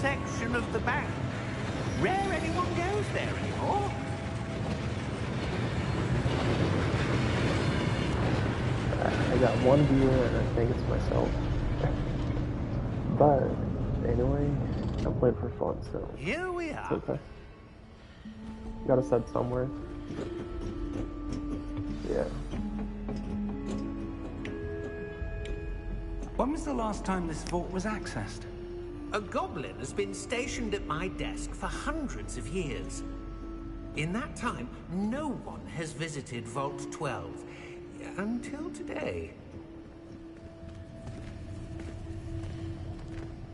section of the bank. Rare anyone goes there anymore. I got one viewer and I think it's myself. But anyway, I'm playing for fun, so Here we are. it's okay. Gotta set somewhere. Yeah. When was the last time this vault was accessed? A goblin has been stationed at my desk for hundreds of years. In that time, no one has visited Vault 12. Until today.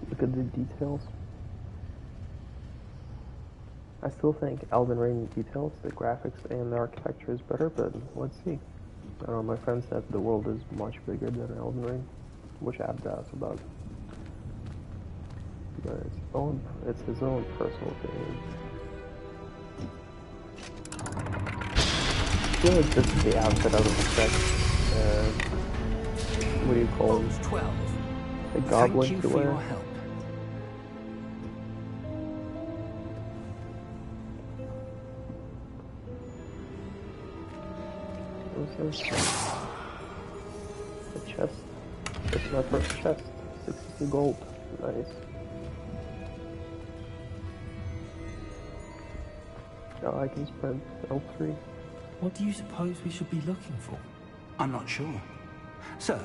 Look at the details. I still think Elden Ring details, the graphics and the architecture is better, but let's see. I don't know, my friend said the world is much bigger than Elden Ring, which I have doubts about. But it's his own personal opinion. I feel like this is the outfit I would expect. What do you call it? 12. A goblin Thank you to for wear. your help. What's this? A chest. It's my first chest. 62 gold. Nice. Oh, I can sprint L3. What do you suppose we should be looking for? I'm not sure. Sir,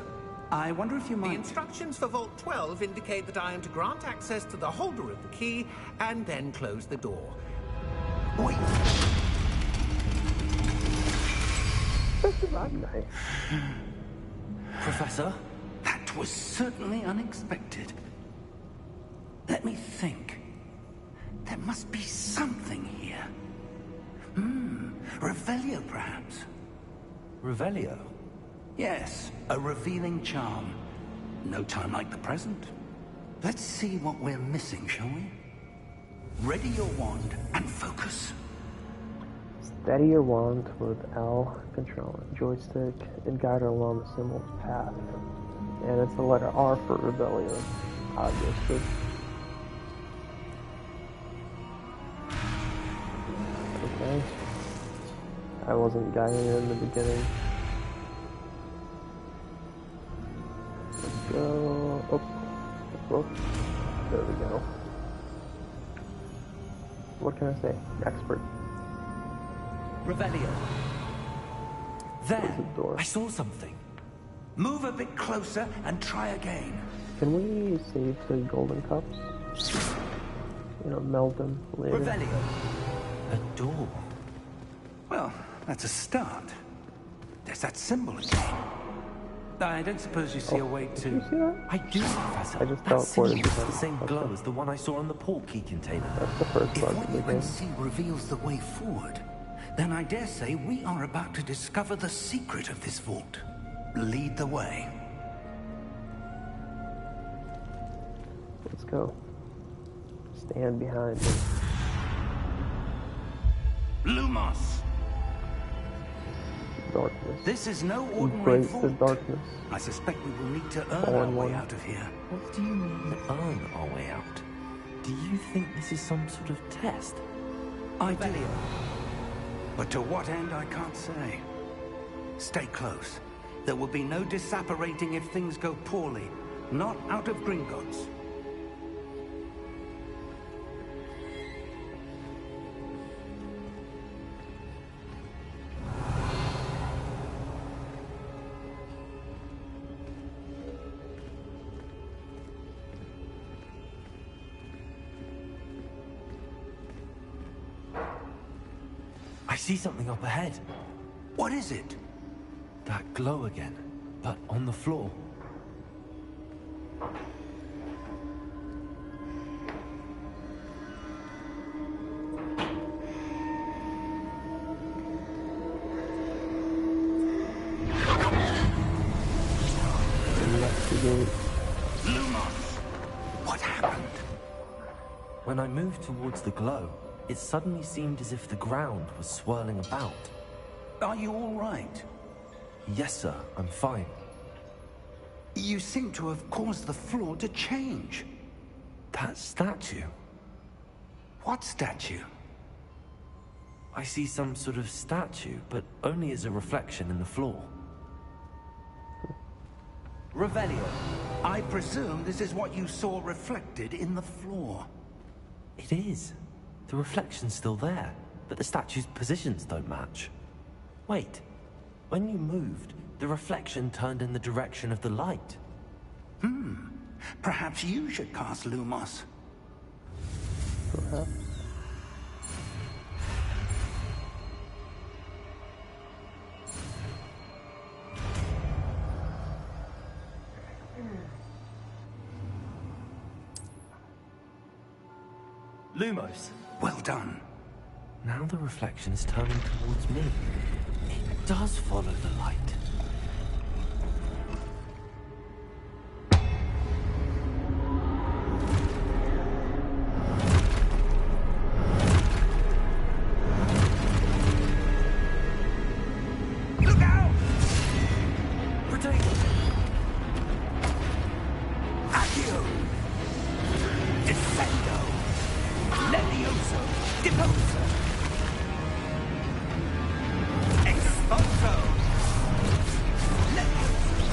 I wonder if you The might... instructions for Vault 12 indicate that I am to grant access to the holder of the key and then close the door. Wait! Nice. Professor? That was certainly unexpected. Let me think. There must be something here. Revelio, perhaps? Revelio? Yes, a revealing charm. No time like the present. Let's see what we're missing, shall we? Ready your wand and focus. Steady your wand with L, control joystick, and guide her along the symbol's path. And it's the letter R for rebellion, obviously. Okay. I wasn't guiding it in the beginning. Let's go. Oh. There we go. What can I say? Expert. Revelio. There! Close the door. I saw something. Move a bit closer and try again. Can we save the golden cups? You know, melt them later. Revelio. A door. Well, that's a start. There's that symbol again. I don't suppose you see a way Did you to... see that? I do, Professor. I just that symbol teleported has behind the same it. glow Okay. as the one I saw on the port key container. That's the first If part what of the you can game. see reveals the way forward, then I dare say we are about to discover the secret of this vault. Lead the way. Let's go. Stand behind me. Lumos! Darkness. This is no ordinary Embrace the vault. darkness. I suspect we will need to earn All our in way one. out of here. What do you mean, earn our way out? Do you think this is some sort of test? I do. But to what end, I can't say. Stay close. There will be no disapparating if things go poorly. Not out of Gringotts. I see something up ahead. What is it? That glow again, but on the floor. Investigate. Lumos! What happened? When I moved towards the glow, it suddenly seemed as if the ground was swirling about. Are you all right? Yes, sir, I'm fine. You seem to have caused the floor to change. That statue. What statue? I see some sort of statue, but only as a reflection in the floor. Revelio. I presume this is what you saw reflected in the floor. It is. The reflection's still there, but the statue's positions don't match. Wait. When you moved, the reflection turned in the direction of the light. Perhaps you should cast Lumos. Perhaps. Lumos. Well done. Now the reflection is turning towards me. It does follow the light. Look out! Protect! Accio! Descendo! Levioso! Deposo! Exposo! Levioso!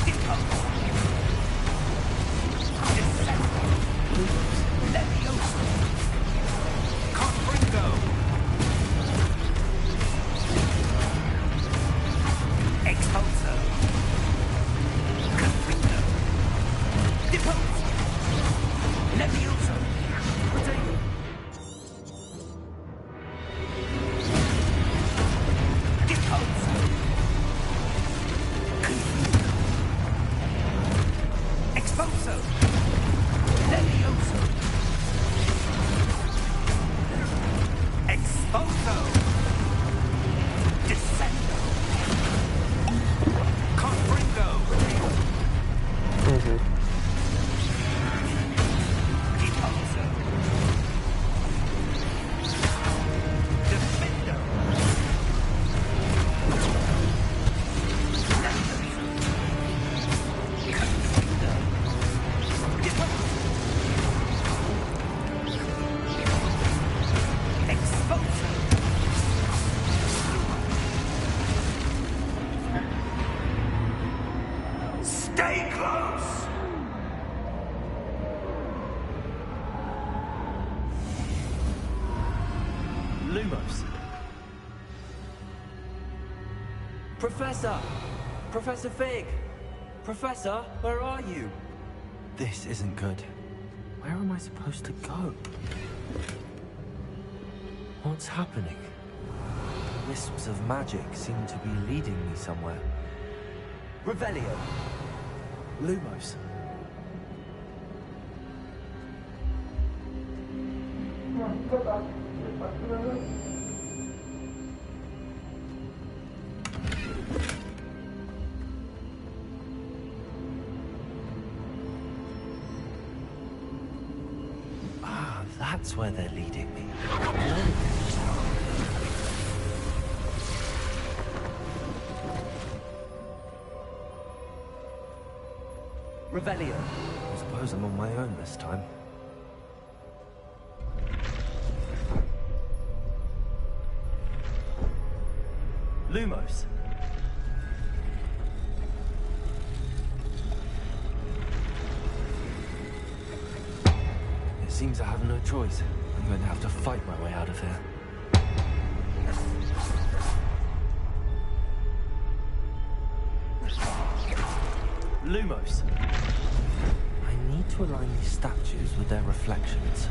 Deposo! Descendo! Levioso! Confringo! Exposo! Confringo! Deposo! Levioso! Protect! Deposo! Confringo! Exposo! Levioso! Exposo! Descendo! Confringo! Mm-hmm. Deposo! Defendo! Confrindo! Deposo! Exposo! Stay close! Lumos. Professor! Professor Fig! Professor, where are you? This isn't good. Where am I supposed to go? What's happening? Wisps of magic seem to be leading me somewhere. Revelio! Lumos. Ah, that's where they're leading me. Revelio. I suppose I'm on my own this time. Lumos. It seems I have no choice. I'm going to have to fight my way out of here. Lumos. I need to align these statues with their reflections.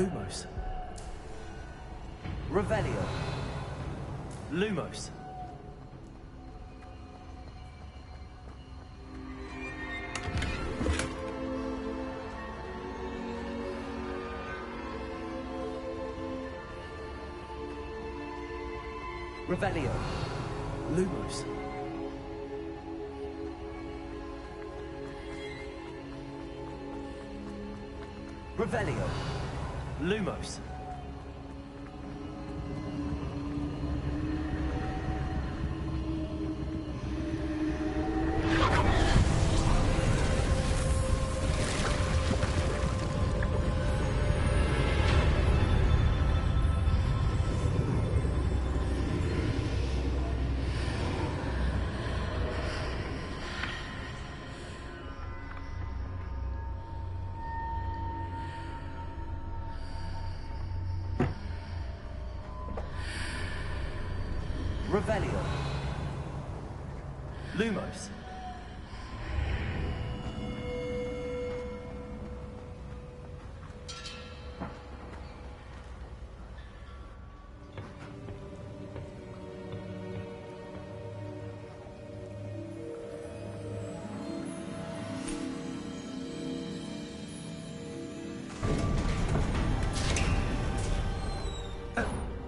Lumos. Revelio. Lumos. Revelio. Lumos. Revelio. Lumos. Revelio. Lumos.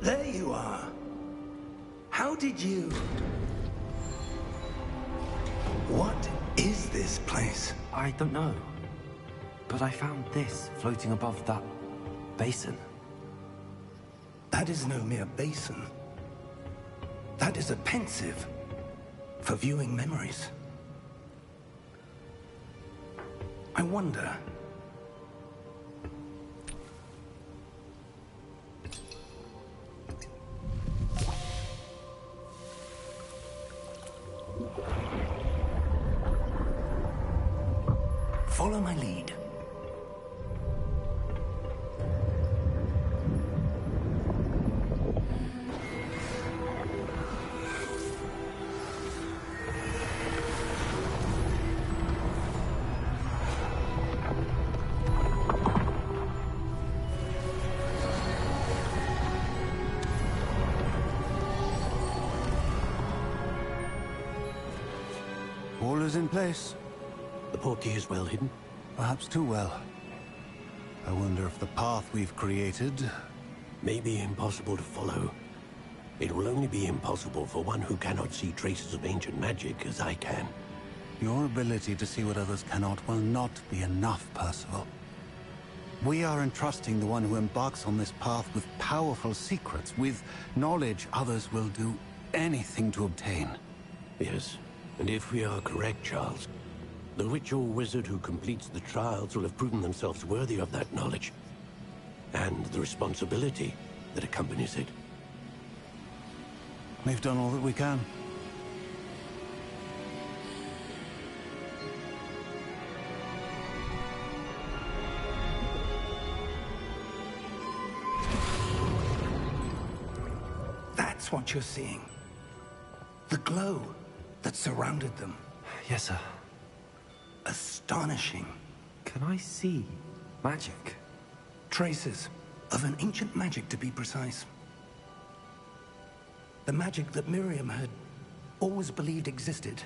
There you are. How did you... What is this place? I don't know. But I found this floating above that basin. That is no mere basin. That is a pensive for viewing memories. I wonder... Follow my lead. All is in place. The portkey is well hidden. Perhaps too well. I wonder if the path we've created... May be impossible to follow. It will only be impossible for one who cannot see traces of ancient magic as I can. Your ability to see what others cannot will not be enough, Percival. We are entrusting the one who embarks on this path with powerful secrets, with knowledge others will do anything to obtain. Yes, and if we are correct, Charles, the witch or wizard who completes the trials will have proven themselves worthy of that knowledge, and the responsibility that accompanies it. We've done all that we can. That's what you're seeing. The glow that surrounded them. Yes, sir. Astonishing. Can I see magic? Traces of an ancient magic, to be precise. The magic that Miriam had always believed existed,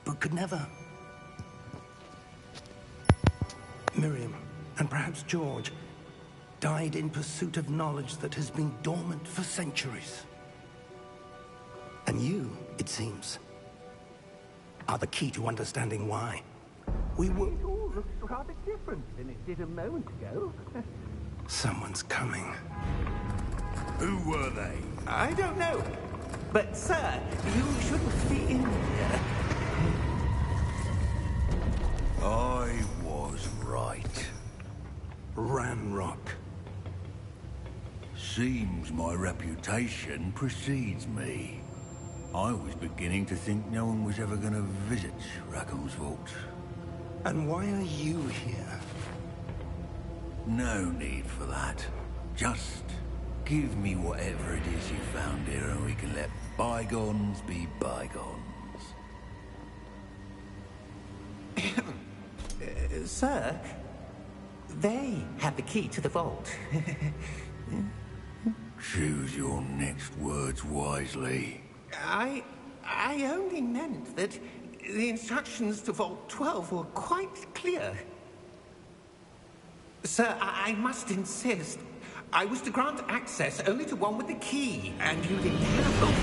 but could never. Miriam, and perhaps George, died in pursuit of knowledge that has been dormant for centuries. And you, it seems, are the key to understanding why. We were... It all looks rather different than it did a moment ago. Someone's coming. Who were they? I don't know. But, sir, you shouldn't be in here. I was right. Ranrock. Seems my reputation precedes me. I was beginning to think no one was ever going to visit Rackham's vault. And why are you here? No need for that. Just give me whatever it is you found here and we can let bygones be bygones. Sir, They had the key to the vault. Choose your next words wisely. I only meant that the instructions to Vault 12 were quite clear. Sir, I must insist. I was to grant access only to one with the key, and you didn't have them.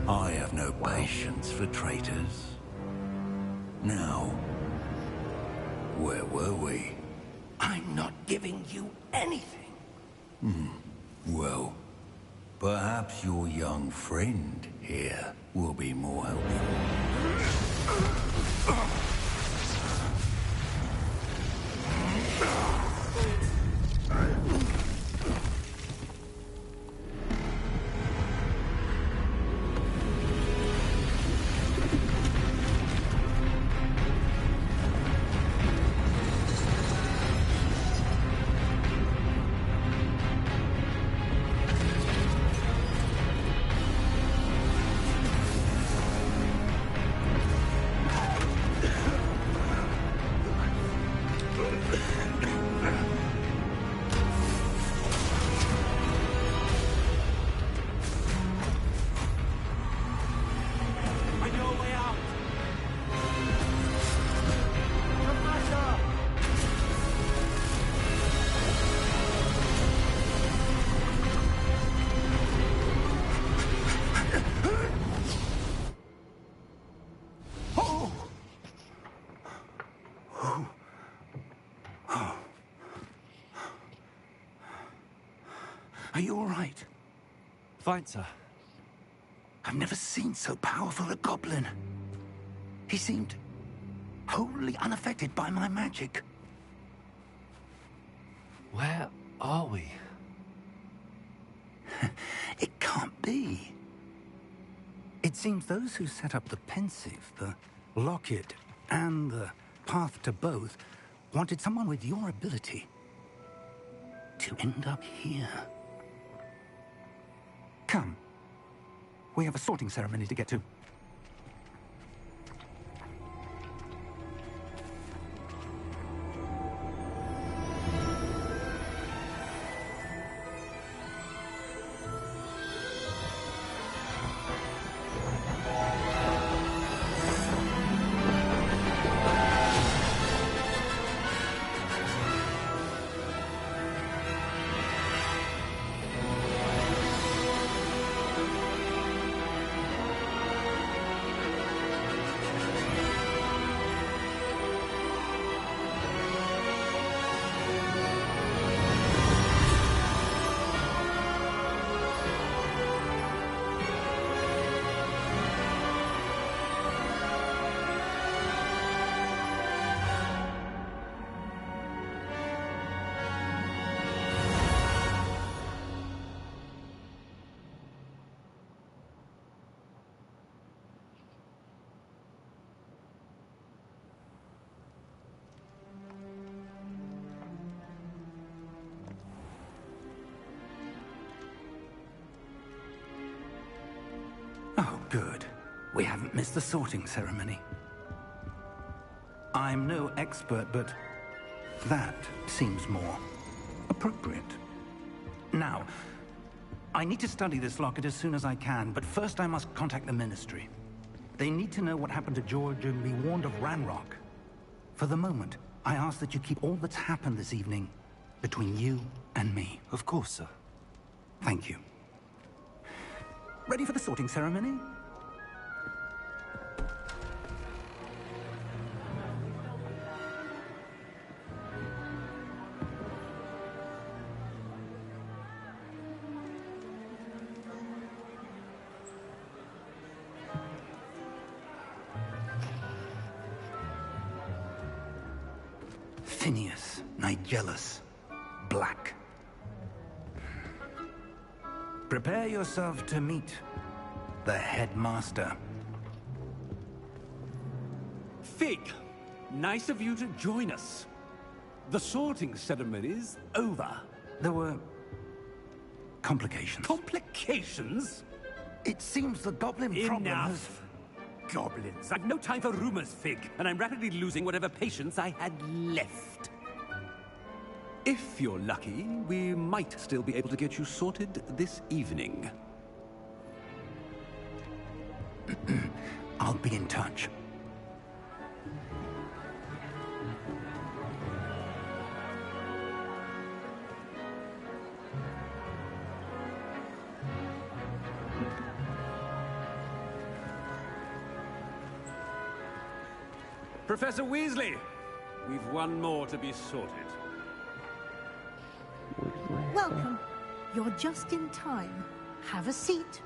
I have no patience for traitors. Now, where were we? I'm not giving you anything. Well, perhaps your young friend here will be more helpful. Are you all right? Fine, sir. I've never seen so powerful a goblin. He seemed wholly unaffected by my magic. Where are we? It can't be. It seems those who set up the pensive, the locket, and the path to both wanted someone with your ability to end up here. Come. We have a sorting ceremony to get to. Oh, good. We haven't missed the sorting ceremony. I'm no expert, but that seems more appropriate. Now, I need to study this locket as soon as I can, but first I must contact the Ministry. They need to know what happened to George and be warned of Ranrock. For the moment, I ask that you keep all that's happened this evening between you and me. Of course, sir. Thank you. Ready for the sorting ceremony? Phineas, Nigellus, Black. Prepare yourself to meet the headmaster. Fig, nice of you to join us. The sorting ceremony's over. There were complications. Complications? It seems the goblin problem has... Enough. goblins! I've no time for rumors, Fig, and I'm rapidly losing whatever patience I had left. If you're lucky, we might still be able to get you sorted this evening. I'll be in touch. Professor Weasley, we've one more to be sorted. Welcome. You're just in time. Have a seat.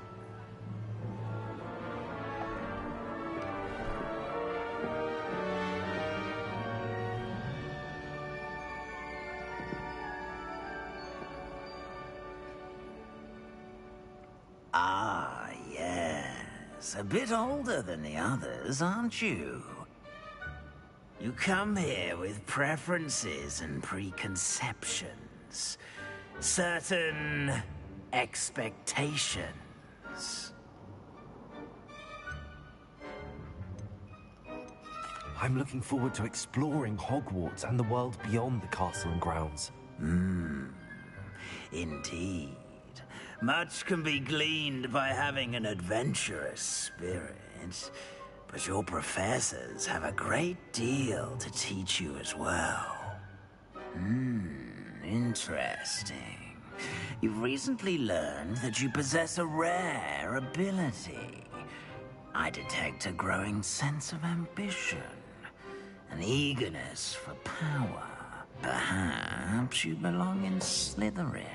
Ah, yes. A bit older than the others, aren't you? You come here with preferences and preconceptions. Certain expectations. I'm looking forward to exploring Hogwarts and the world beyond the castle and grounds. Indeed. Much can be gleaned by having an adventurous spirit, but your professors have a great deal to teach you as well. Interesting. You've recently learned that you possess a rare ability. I detect a growing sense of ambition, an eagerness for power. Perhaps you belong in Slytherin.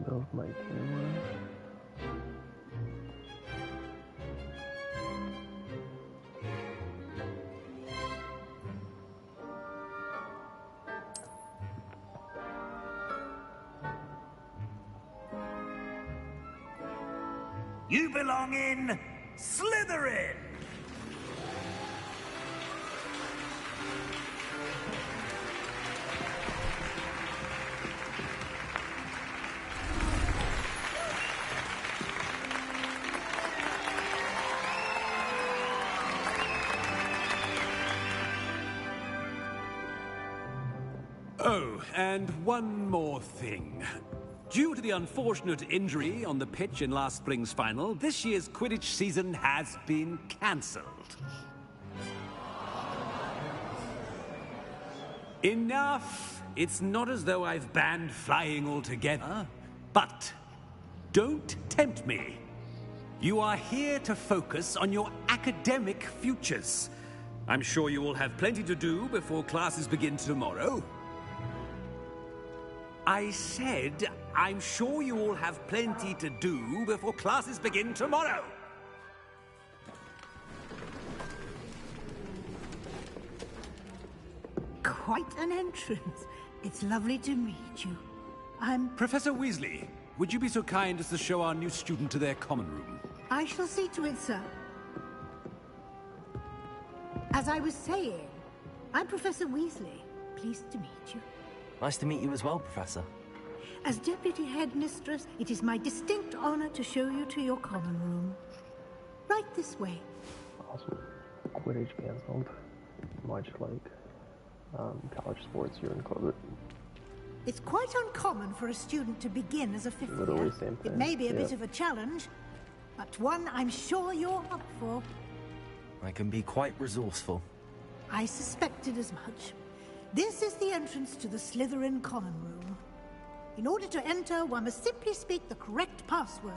Move my camera. You belong in Slytherin! Oh, and one more thing. Due to the unfortunate injury on the pitch in last spring's final, this year's Quidditch season has been cancelled. Enough! It's not as though I've banned flying altogether, but don't tempt me. You are here to focus on your academic futures. I'm sure you will have plenty to do before classes begin tomorrow. I said, I'm sure you all have plenty to do before classes begin tomorrow. Quite an entrance. It's lovely to meet you. Professor Weasley, would you be so kind as to show our new student to their common room? I shall see to it, sir. As I was saying, I'm Professor Weasley. Pleased to meet you. Nice to meet you as well, Professor. As Deputy Headmistress, it is my distinct honor to show you to your common room. Right this way. Also, Quidditch cancelled, much like college sports here in Corbett. It's quite uncommon for a student to begin as a fifth Literally year. same thing. It may be a bit Yep. of a challenge, but one I'm sure you're up for. I can be quite resourceful. I suspected as much. This is the entrance to the Slytherin common room. In order to enter, one must simply speak the correct password.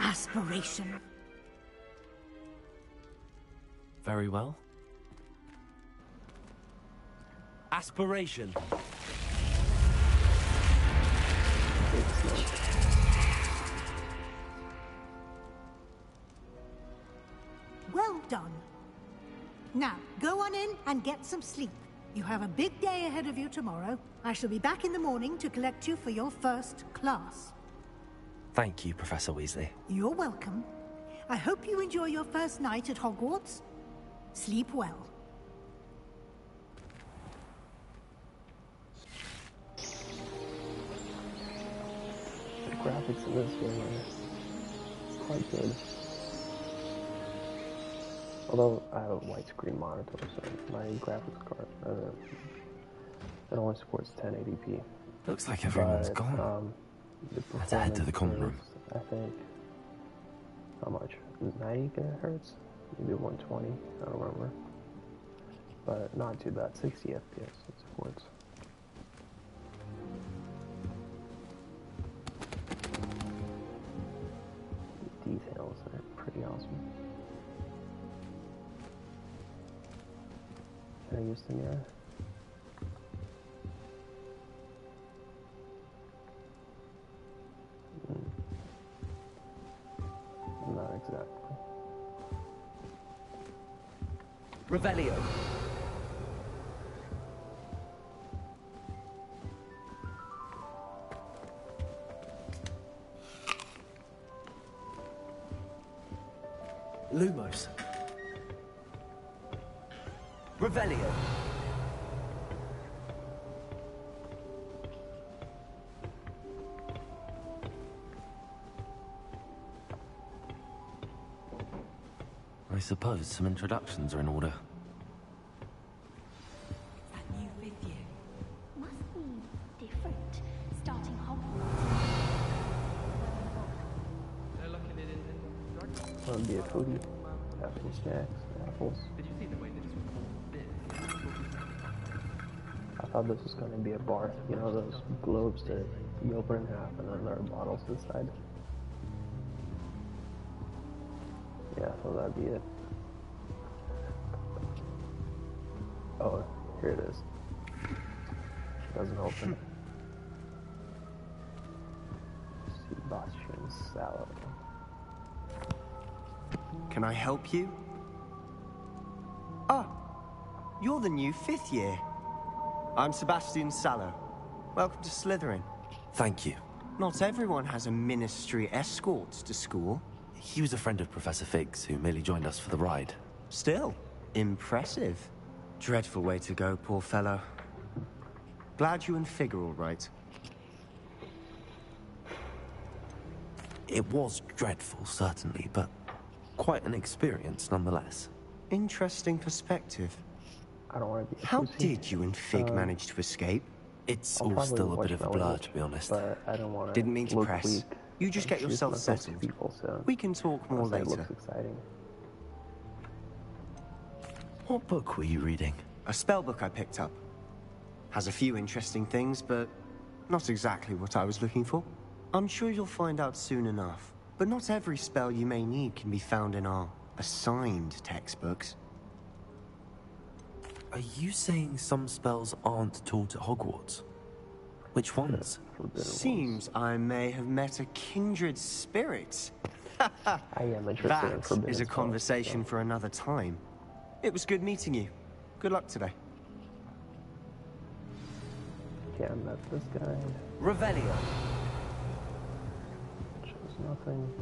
Aspiration. Very well. Aspiration. Well done. Now, go on in and get some sleep. You have a big day ahead of you tomorrow. I shall be back in the morning to collect you for your first class. Thank you, Professor Weasley. You're welcome. I hope you enjoy your first night at Hogwarts. Sleep well. graphics in this game are quite good. Although I have a widescreen monitor, so my graphics card it only supports 1080p. Looks like everyone's gone. Let's head to the common room. I think, how much? 90 gigahertz? Maybe 120, I don't remember. But not too bad, 60 FPS it supports. The details are pretty awesome. Can I use the mirror? Not exactly. Revelio. Lumos. Revelio. I suppose some introductions are in order. That new fifth year must be different. Starting Hogwarts. That'll be a foodie. Apple snacks, apples. Did you see the way they just I thought this was going to be a bar. You know those globes that you open in half and then there are bottles inside? Yeah, I thought that'd be it. Oh, here it is. Doesn't open. Sebastian salad. Can I help you? Ah, you're the new fifth year. I'm Sebastian Sallow. Welcome to Slytherin. Thank you. Not everyone has a ministry escort to school. He was a friend of Professor Fig's who merely joined us for the ride. Still, impressive. Dreadful way to go, poor fellow. Glad you and Fig are all right. It was dreadful, certainly, but quite an experience nonetheless. Interesting perspective. I don't want to be. How did you and Fig manage to escape? It's all still a bit of a blur, to be honest. But I don't want to. Didn't mean to press. Weak. You just get yourself settled. People, so we can talk more later. It looks exciting. What book were you reading? A spell book I picked up. Has a few interesting things, but not exactly what I was looking for. I'm sure you'll find out soon enough. But not every spell you may need can be found in our assigned textbooks. Are you saying some spells aren't taught at Hogwarts? Which ones? Seems I may have met a kindred spirit. I am interested in forbidden That is a conversation for another time. It was good meeting you. Good luck today. Okay, I met this guy. Revelio. Shows nothing.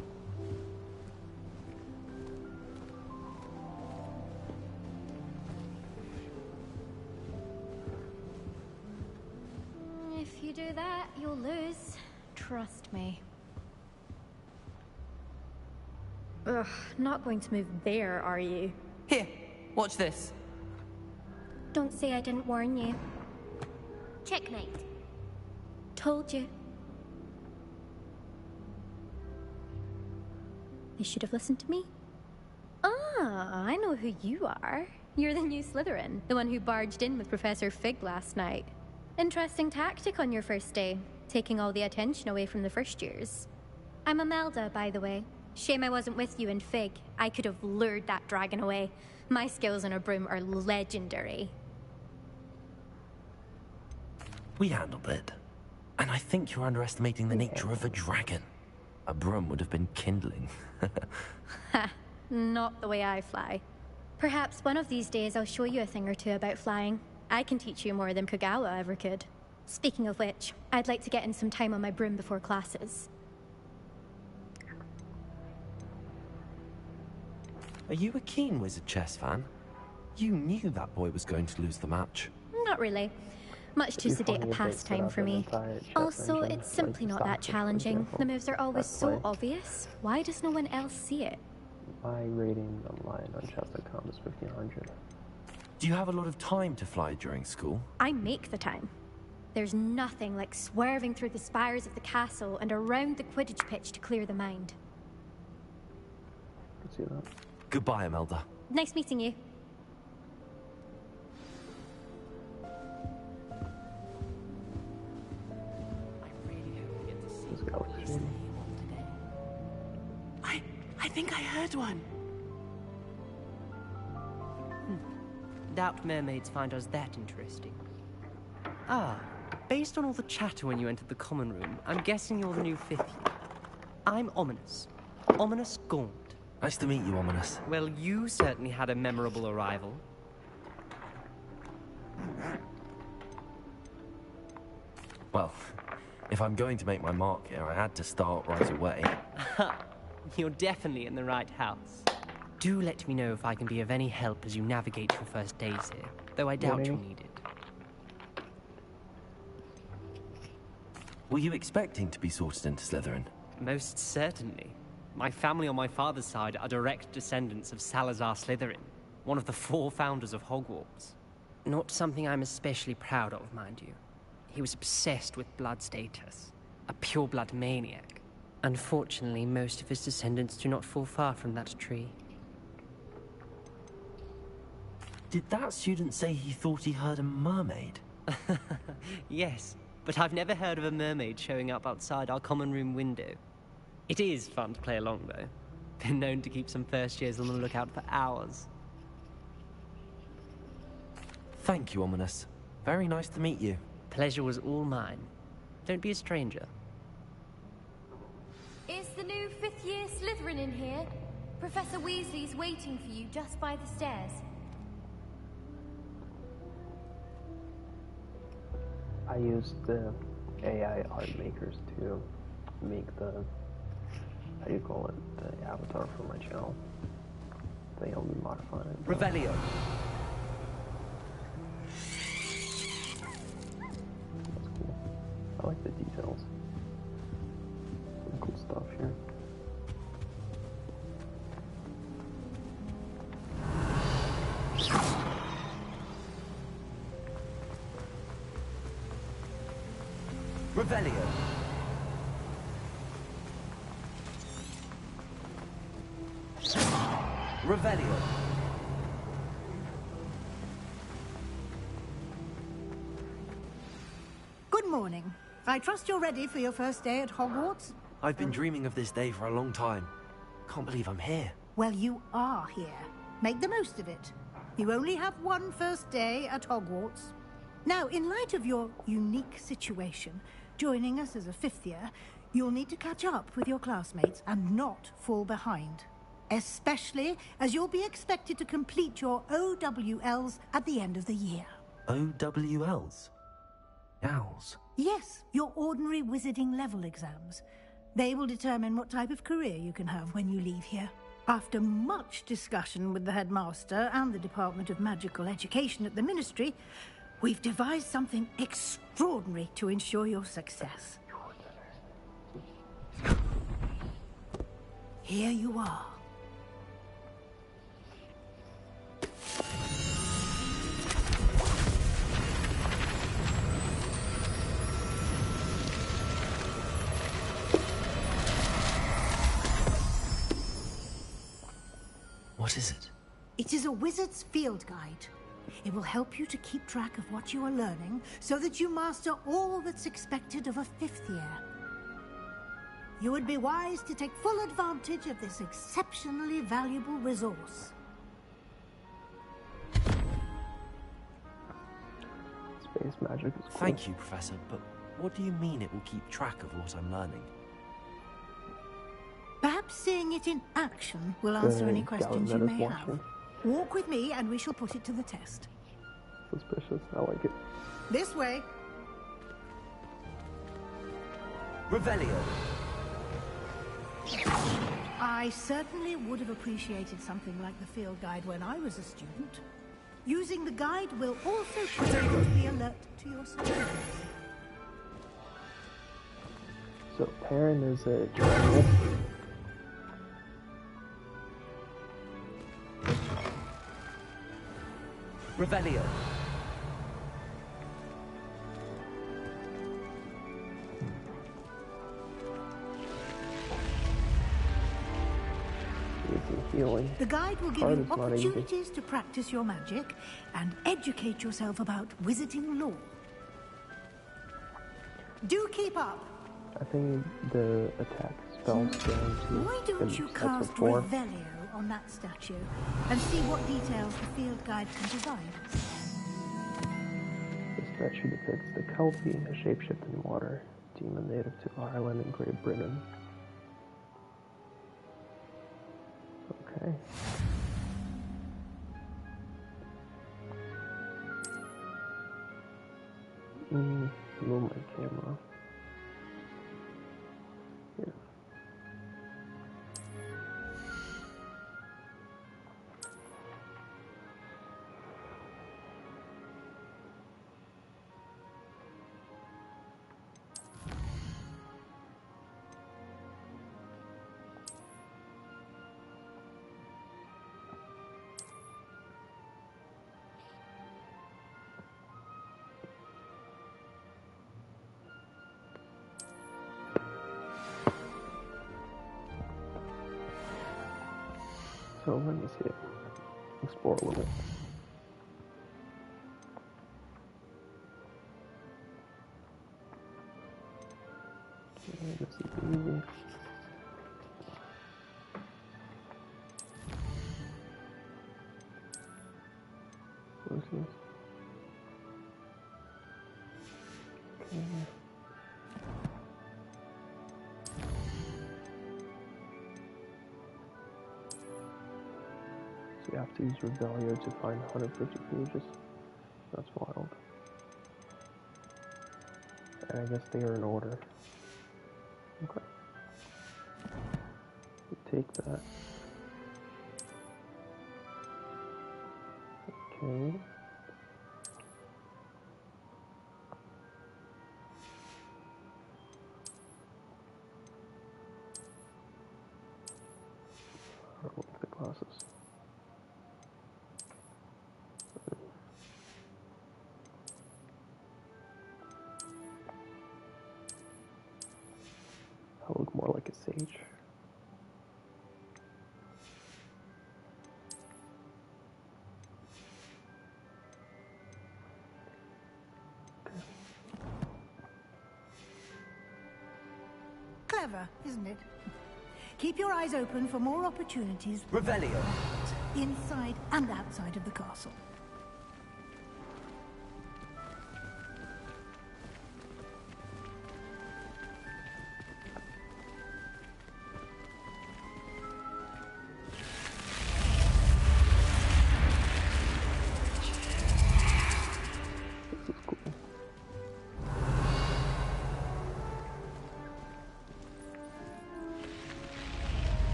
If you do that, you'll lose. Trust me. Ugh, not going to move there, are you? Here, watch this. Don't say I didn't warn you. Checkmate. Told you. You should have listened to me. Ah, I know who you are. You're the new Slytherin, the one who barged in with Professor Fig last night. Interesting tactic on your first day, taking all the attention away from the first years. I'm Imelda, by the way. Shame I wasn't with you and Fig. I could have lured that dragon away. My skills on a broom are legendary. We handled it. And I think you're underestimating the nature of a dragon. A broom would have been kindling. Ha, not the way I fly. Perhaps one of these days I'll show you a thing or two about flying. I can teach you more than Kagawa ever could. Speaking of which, I'd like to get in some time on my broom before classes. Are you a keen Wizard chess fan? You knew that boy was going to lose the match. Not really. Much too It'd be sedate a funny if they pastime set for up an me. entire chess Also, engine, it's simply like not that Stockfish, for challenging. example. The moves are always That's so why obvious. Why does no one else see it? my rating online on chess.com is 1500. Do you have a lot of time to fly during school? I make the time. There's nothing like swerving through the spires of the castle and around the Quidditch pitch to clear the mind. I can see that. Goodbye, Imelda. Nice meeting you. This guy looks shady. I think I heard one. Doubt mermaids find us that interesting. Ah, based on all the chatter when you entered the common room, I'm guessing you're the new 5th year. I'm Ominous. Ominous Gaunt. Nice to meet you, Ominous. Well, you certainly had a memorable arrival. Well, if I'm going to make my mark here, I had to start right away. You're definitely in the right house. Do let me know if I can be of any help as you navigate your first days here, though I doubt you'll need it. Were you expecting to be sorted into Slytherin? Most certainly. My family on my father's side are direct descendants of Salazar Slytherin, one of the 4 founders of Hogwarts. Not something I'm especially proud of, mind you. He was obsessed with blood status, a pure-blood maniac. Unfortunately, most of his descendants do not fall far from that tree. Did that student say he thought he heard a mermaid? Yes, but I've never heard of a mermaid showing up outside our common room window. It is fun to play along, though. Been known to keep some first years on the lookout for hours. Thank you, Ominous. Very nice to meet you. Pleasure was all mine. Don't be a stranger. Is the new 5th year Slytherin in here? Professor Weasley's waiting for you just by the stairs. I used the AI art makers to make the, how do you call it, the avatar for my channel. I think I'll be modifying it. Revelio. That's cool. I like the details. Some cool stuff here. Revelio. Revelio. Good morning. I trust you're ready for your first day at Hogwarts? I've been dreaming of this day for a long time. Can't believe I'm here. Well, you are here. Make the most of it. You only have one first day at Hogwarts. Now, in light of your unique situation, joining us as a 5th year, you'll need to catch up with your classmates and not fall behind. Especially as you'll be expected to complete your OWLs at the end of the year. OWLs? Owls? Yes, your ordinary wizarding level exams. They will determine what type of career you can have when you leave here. After much discussion with the headmaster and the Department of Magical Education at the Ministry, we've devised something extraordinary to ensure your success. Here you are. What is it? It is a wizard's field guide. It will help you to keep track of what you are learning so that you master all that's expected of a 5th year. You would be wise to take full advantage of this exceptionally valuable resource. Space magic is cool. Thank you, Professor, but what do you mean it will keep track of what I'm learning? Perhaps seeing it in action will answer any questions you may have. Walk with me and we shall put it to the test. Suspicious. I like it. This way. Revelio. I certainly would have appreciated something like the field guide when I was a student. Using the guide will also put you to the alert to your surroundings. So Perrin is a general. Revelio. Healing. The guide will give you opportunities to practice your magic and educate yourself about wizarding lore. Do keep up. I think the attack spells down to. Why don't you cast Revelio on that statue and see what details the field guide can provide us? The statue depicts the Kelpie, a shapeshifting water demon native to Ireland and Great Britain. Okay. Move my camera. Here. So let me see it. Explore a little. Okay, this is easy. What is this? Okay. You have to use Revelio to find 150 pages. That's wild. And I guess they are in order. Okay. Take that. Okay. I'll look the glasses. I look more like a sage. Okay. Clever, isn't it? Keep your eyes open for more opportunities. Revelio. Inside and outside of the castle.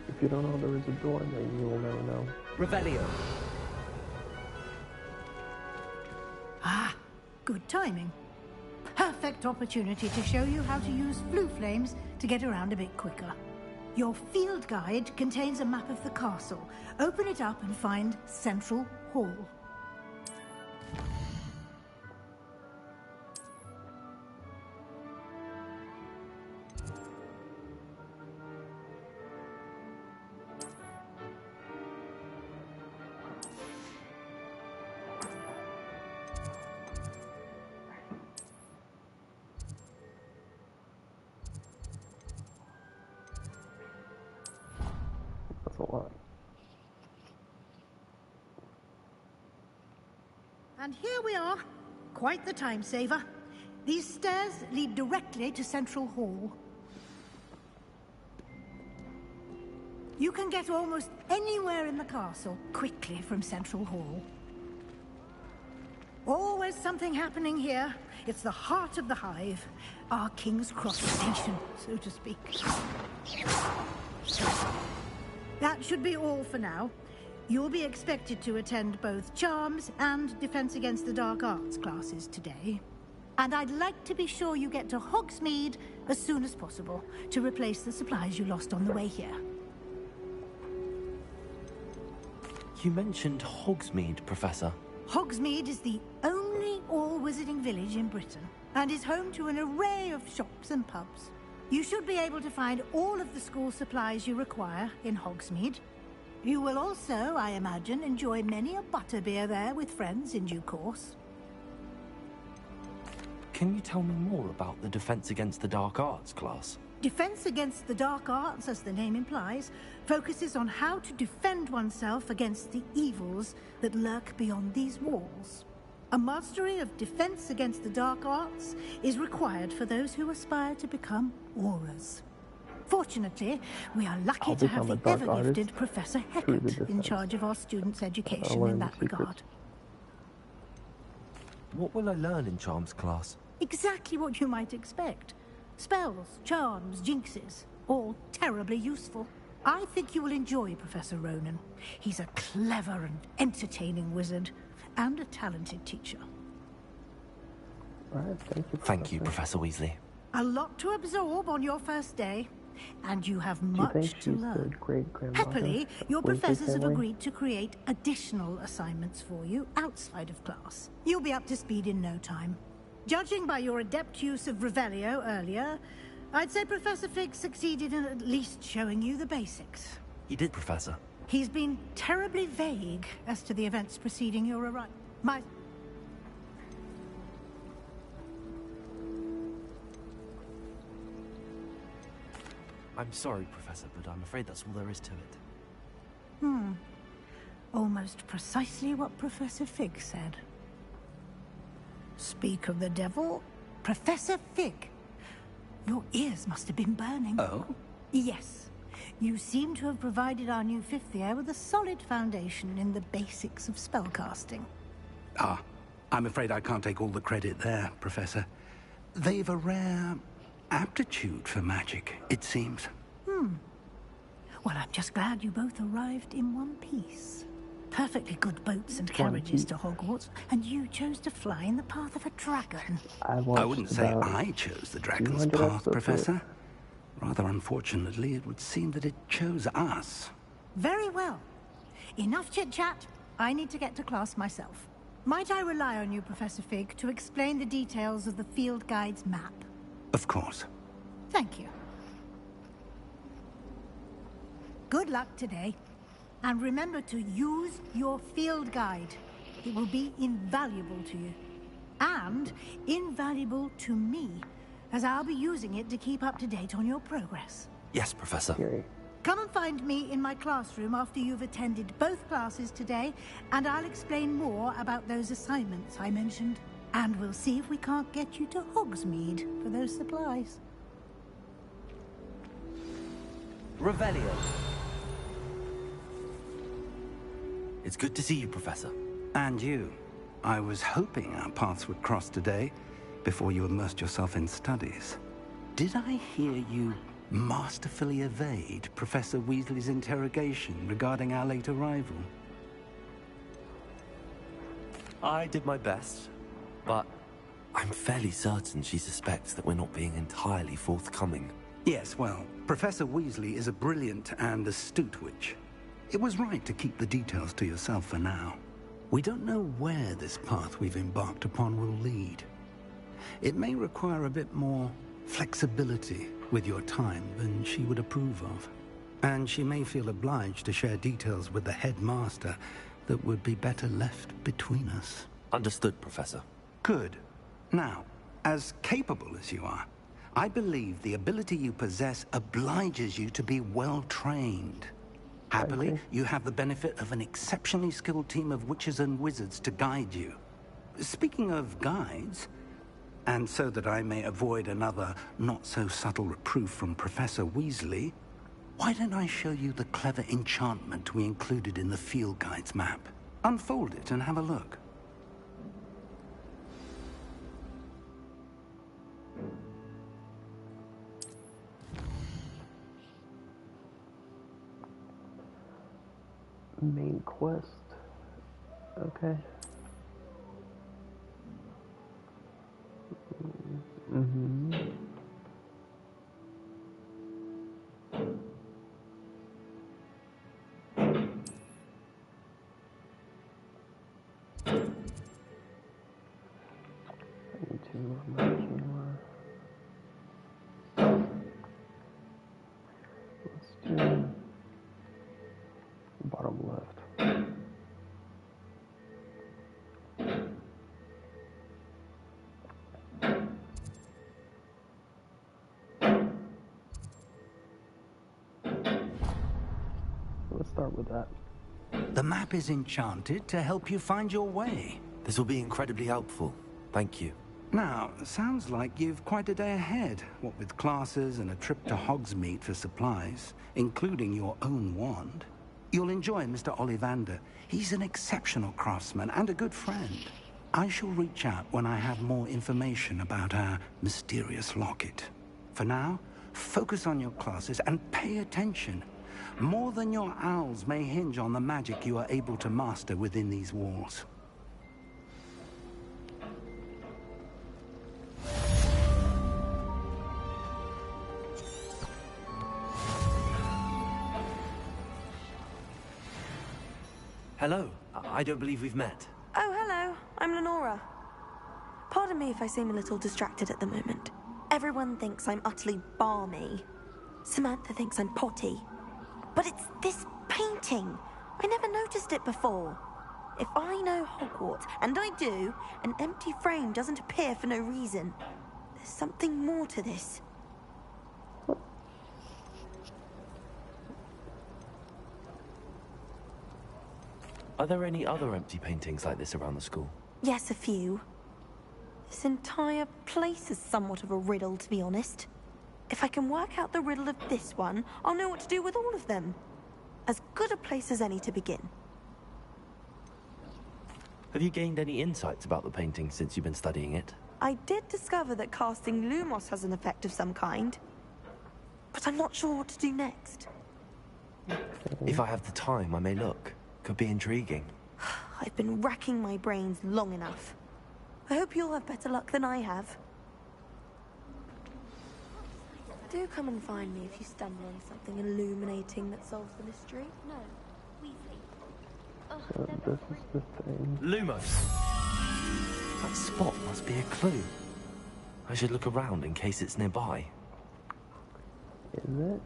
If you don't know there is a door, then you will never know. Revelio. Ah, good timing. Perfect opportunity to show you how to use flue flames to get around a bit quicker. Your field guide contains a map of the castle. Open it up and find Central Hall. That's a lot. And here we are. Quite the time saver. These stairs lead directly to Central Hall. You can get almost anywhere in the castle quickly from Central Hall. Always something happening here. It's the heart of the hive. Our King's Cross station, so to speak. That should be all for now. You'll be expected to attend both Charms and Defense Against the Dark Arts classes today. And I'd like to be sure you get to Hogsmeade as soon as possible to replace the supplies you lost on the way here. You mentioned Hogsmeade, Professor. Hogsmeade is the only all-wizarding village in Britain and is home to an array of shops and pubs. You should be able to find all of the school supplies you require in Hogsmeade. You will also, I imagine, enjoy many a butterbeer there with friends in due course. Can you tell me more about the Defense Against the Dark Arts class? Defense Against the Dark Arts, as the name implies, focuses on how to defend oneself against the evils that lurk beyond these walls. A mastery of Defense Against the Dark Arts is required for those who aspire to become Aurors. Fortunately, we are lucky to have the ever-gifted Professor Hecat in charge of our students' education in that regard. What will I learn in Charms class? Exactly what you might expect. Spells, charms, jinxes, all terribly useful. I think you will enjoy Professor Ronan. He's a clever and entertaining wizard, and a talented teacher. All right, thank you, Professor Weasley. A lot to absorb on your first day, and you have much to learn. Happily, your professors have agreed to create additional assignments for you outside of class. You'll be up to speed in no time. Judging by your adept use of Revelio earlier, I'd say Professor Fig succeeded in at least showing you the basics. He did, Professor. He's been terribly vague as to the events preceding your arrival. I'm sorry, Professor, but I'm afraid that's all there is to it. Almost precisely what Professor Fig said. Speak of the devil, Professor Fig. Your ears must have been burning. Oh? Yes. You seem to have provided our new fifth year with a solid foundation in the basics of spellcasting. Ah, I'm afraid I can't take all the credit there, Professor. They've a rare aptitude for magic, it seems. Well, I'm just glad you both arrived in one piece. Perfectly good boats and carriages to Hogwarts, and you chose to fly in the path of a dragon. I wouldn't say I chose the dragon's path, Professor. Rather unfortunately, it would seem that it chose us. Very well. Enough chit-chat. I need to get to class myself. Might I rely on you, Professor Fig, to explain the details of the field guide's map? Of course. Thank you. Good luck today. And remember to use your field guide. It will be invaluable to you. And invaluable to me, as I'll be using it to keep up to date on your progress. Yes, Professor. Come and find me in my classroom after you've attended both classes today, and I'll explain more about those assignments I mentioned. And we'll see if we can't get you to Hogsmeade for those supplies. Revelio. It's good to see you, Professor. And you. I was hoping our paths would cross today, before you immersed yourself in studies. Did I hear you masterfully evade Professor Weasley's interrogation regarding our late arrival? I did my best, but I'm fairly certain she suspects that we're not being entirely forthcoming. Yes, well, Professor Weasley is a brilliant and astute witch. It was right to keep the details to yourself for now. We don't know where this path we've embarked upon will lead. It may require a bit more flexibility with your time than she would approve of. And she may feel obliged to share details with the headmaster that would be better left between us. Understood, Professor. Good. Now, as capable as you are, I believe the ability you possess obliges you to be well-trained. Happily, you have the benefit of an exceptionally skilled team of witches and wizards to guide you. Speaking of guides, and so that I may avoid another not-so-subtle reproof from Professor Weasley, why don't I show you the clever enchantment we included in the field guide's map? Unfold it and have a look. Main quest. Okay. Mm-hmm. I need to move my camera. Let's do bottom left. Let's start with that. The map is enchanted to help you find your way. This will be incredibly helpful. Thank you. Now, sounds like you've quite a day ahead, what with classes and a trip to Hogsmeade for supplies, including your own wand. You'll enjoy Mr. Ollivander. He's an exceptional craftsman and a good friend. I shall reach out when I have more information about our mysterious locket. For now, focus on your classes and pay attention. More than your owls may hinge on the magic you are able to master within these walls. Hello. I don't believe we've met. Oh, hello. I'm Lenora. Pardon me if I seem a little distracted at the moment. Everyone thinks I'm utterly balmy. Samantha thinks I'm potty. But it's this painting. I never noticed it before. If I know Hogwarts, and I do, an empty frame doesn't appear for no reason. There's something more to this. Are there any other empty paintings like this around the school? Yes, a few. This entire place is somewhat of a riddle, to be honest. If I can work out the riddle of this one, I'll know what to do with all of them. As good a place as any to begin. Have you gained any insights about the painting since you've been studying it? I did discover that casting Lumos has an effect of some kind. But I'm not sure what to do next. If I have the time, I may look. Could be intriguing. I've been racking my brains long enough. I hope you'll have better luck than I have. Do come and find me if you stumble on something illuminating that solves the mystery. No, Weasley. So this is the thing. Lumos! That spot must be a clue. I should look around in case it's nearby. Is it?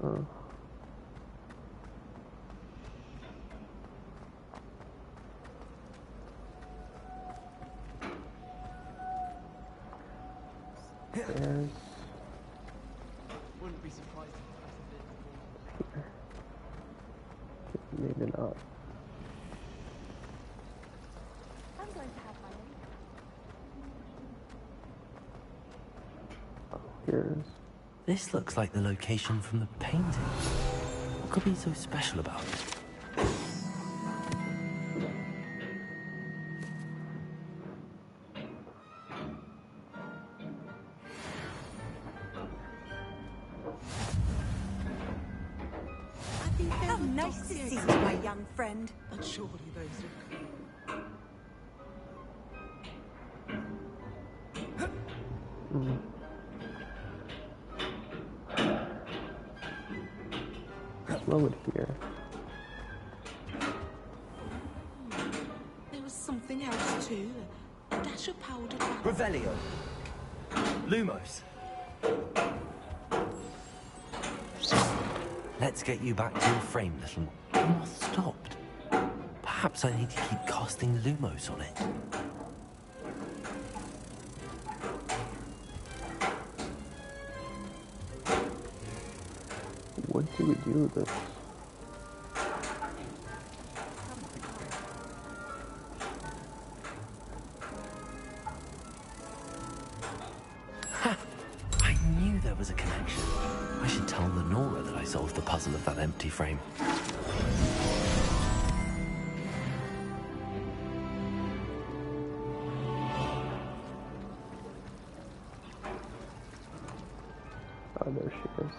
Oh. There's... Wouldn't be surprised if here. Maybe not. I'm going to have my own. Oh, here it is. This looks like the location from the painting. What could be so special about it? How nice to see you, my young friend. But surely those are... Slow it here. There was something else too. A dash of powdered... Revelio. Lumos. Let's get you back to your frame, little one. The moth stopped. Perhaps I need to keep casting Lumos on it. What do we do with this? Ha! I knew there was a connection. I should tell Lenora that I solved the puzzle of that empty frame. Oh, there she is.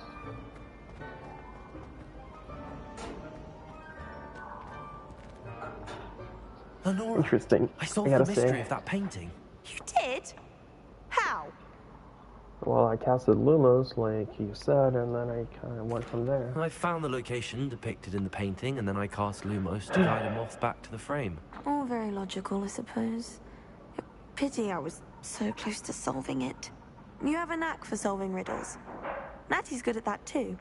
Lenora, Interesting. I solved gotta the mystery say. of that painting. You did? How? Well, I casted Lumos, like you said, and then I kind of went from there. I found the location depicted in the painting, and then I cast Lumos to guide a moth back to the frame. All very logical, I suppose. Pity I was so close to solving it. You have a knack for solving riddles. Natty's good at that too.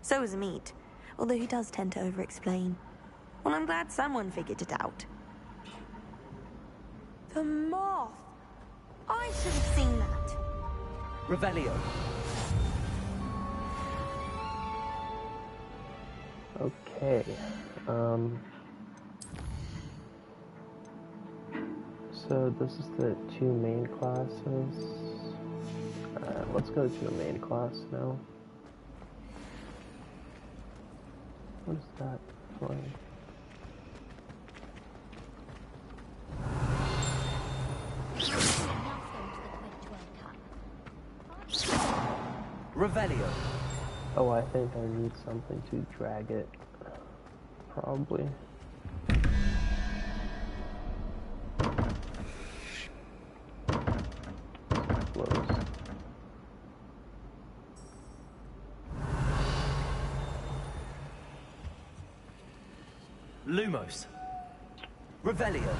So is Amit, although he does tend to over-explain. Well, I'm glad someone figured it out. The moth! I should have seen that. Revelio. Okay. So this is the 2 main classes. Let's go to the main class now. What is that flame? Revelio. Oh, I think I need something to drag it. Probably. Close. Lumos. Revelio.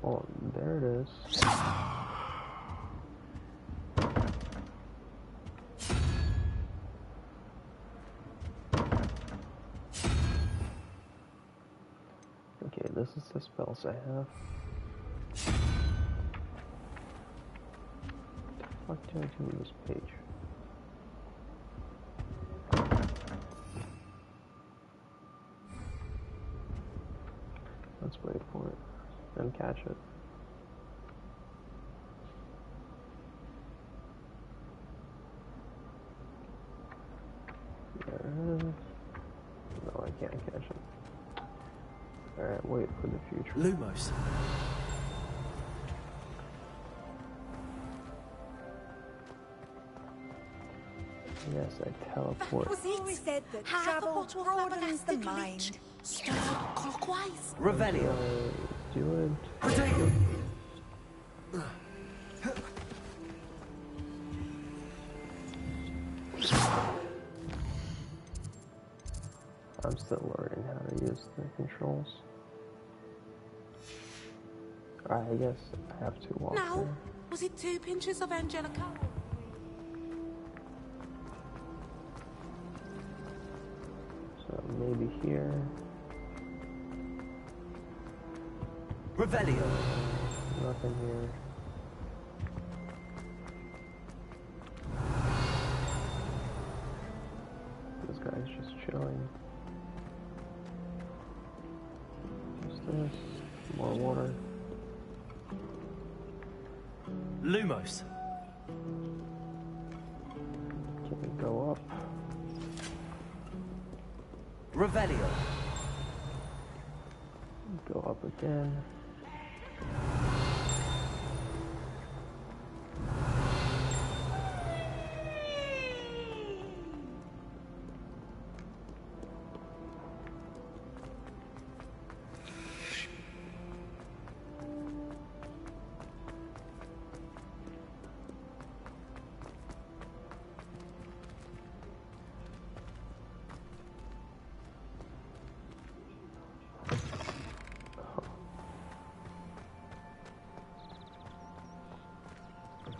Oh, there it is. Okay, this is the spells I have. What do I do with this page? Let's wait for it and catch it. There it is. No, I can't catch it. Alright, wait for the future. Lumos. Yes, I teleport. Was it said that travel broadens the mind? Stir clockwise. Revelio. Do it. I'm still learning how to use the controls. I guess I have to walk Now, there. was it 2 pinches of Angelica? So maybe here. Revelio. Nothing here. This guy's just chilling. What's this? More water. Lumos. Can we go up? Revelio. Go up again.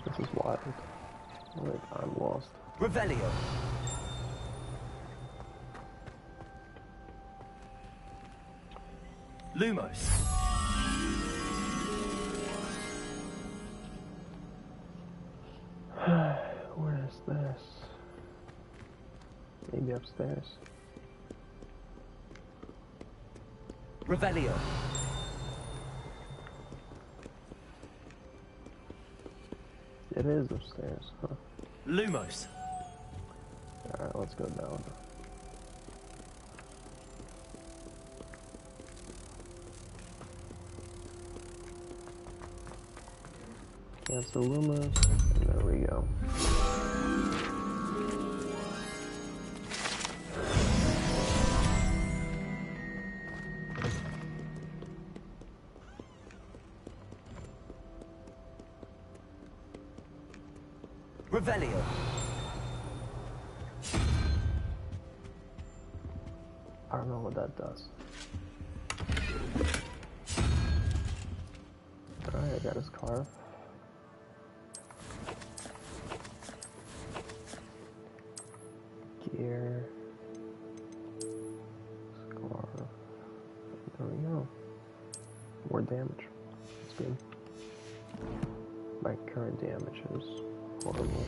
This is wild. Wait, I'm lost. Revelio. Lumos. Where is this? Maybe upstairs. Revelio. It is upstairs, huh? Lumos. Alright, let's go down. Cancel Loomis, and there we go. Revelio. I don't know what that does. Alright, I got his scarf. Gear. Scarf. There we go. More damage. That's good. My current damage is horrible.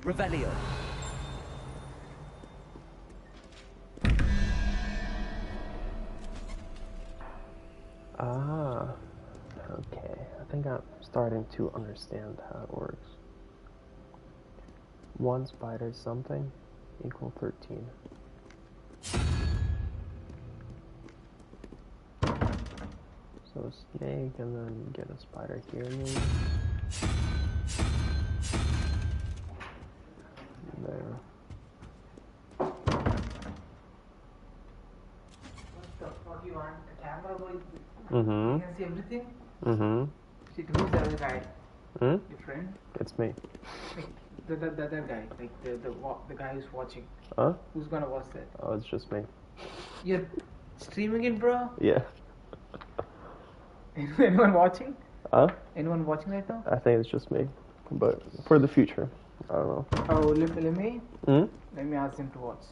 Revelio. Ah, okay. I think I'm starting to understand how it works. 1 spider something equal 13. So snake and then get a spider here maybe. There. What the fuck you want? The camera going? Mm-hmm. You can see everything? Mm-hmm. Shit, who's the other guy? Hmm? Your friend? It's me. Like, the other guy, like the guy who's watching. Huh? Who's gonna watch that? Oh, it's just me. You're streaming it, bro? Yeah. Anyone watching? Huh? Anyone watching right now? I think it's just me. But for the future, I don't know. Oh, let me? Hmm? Let me ask him to watch.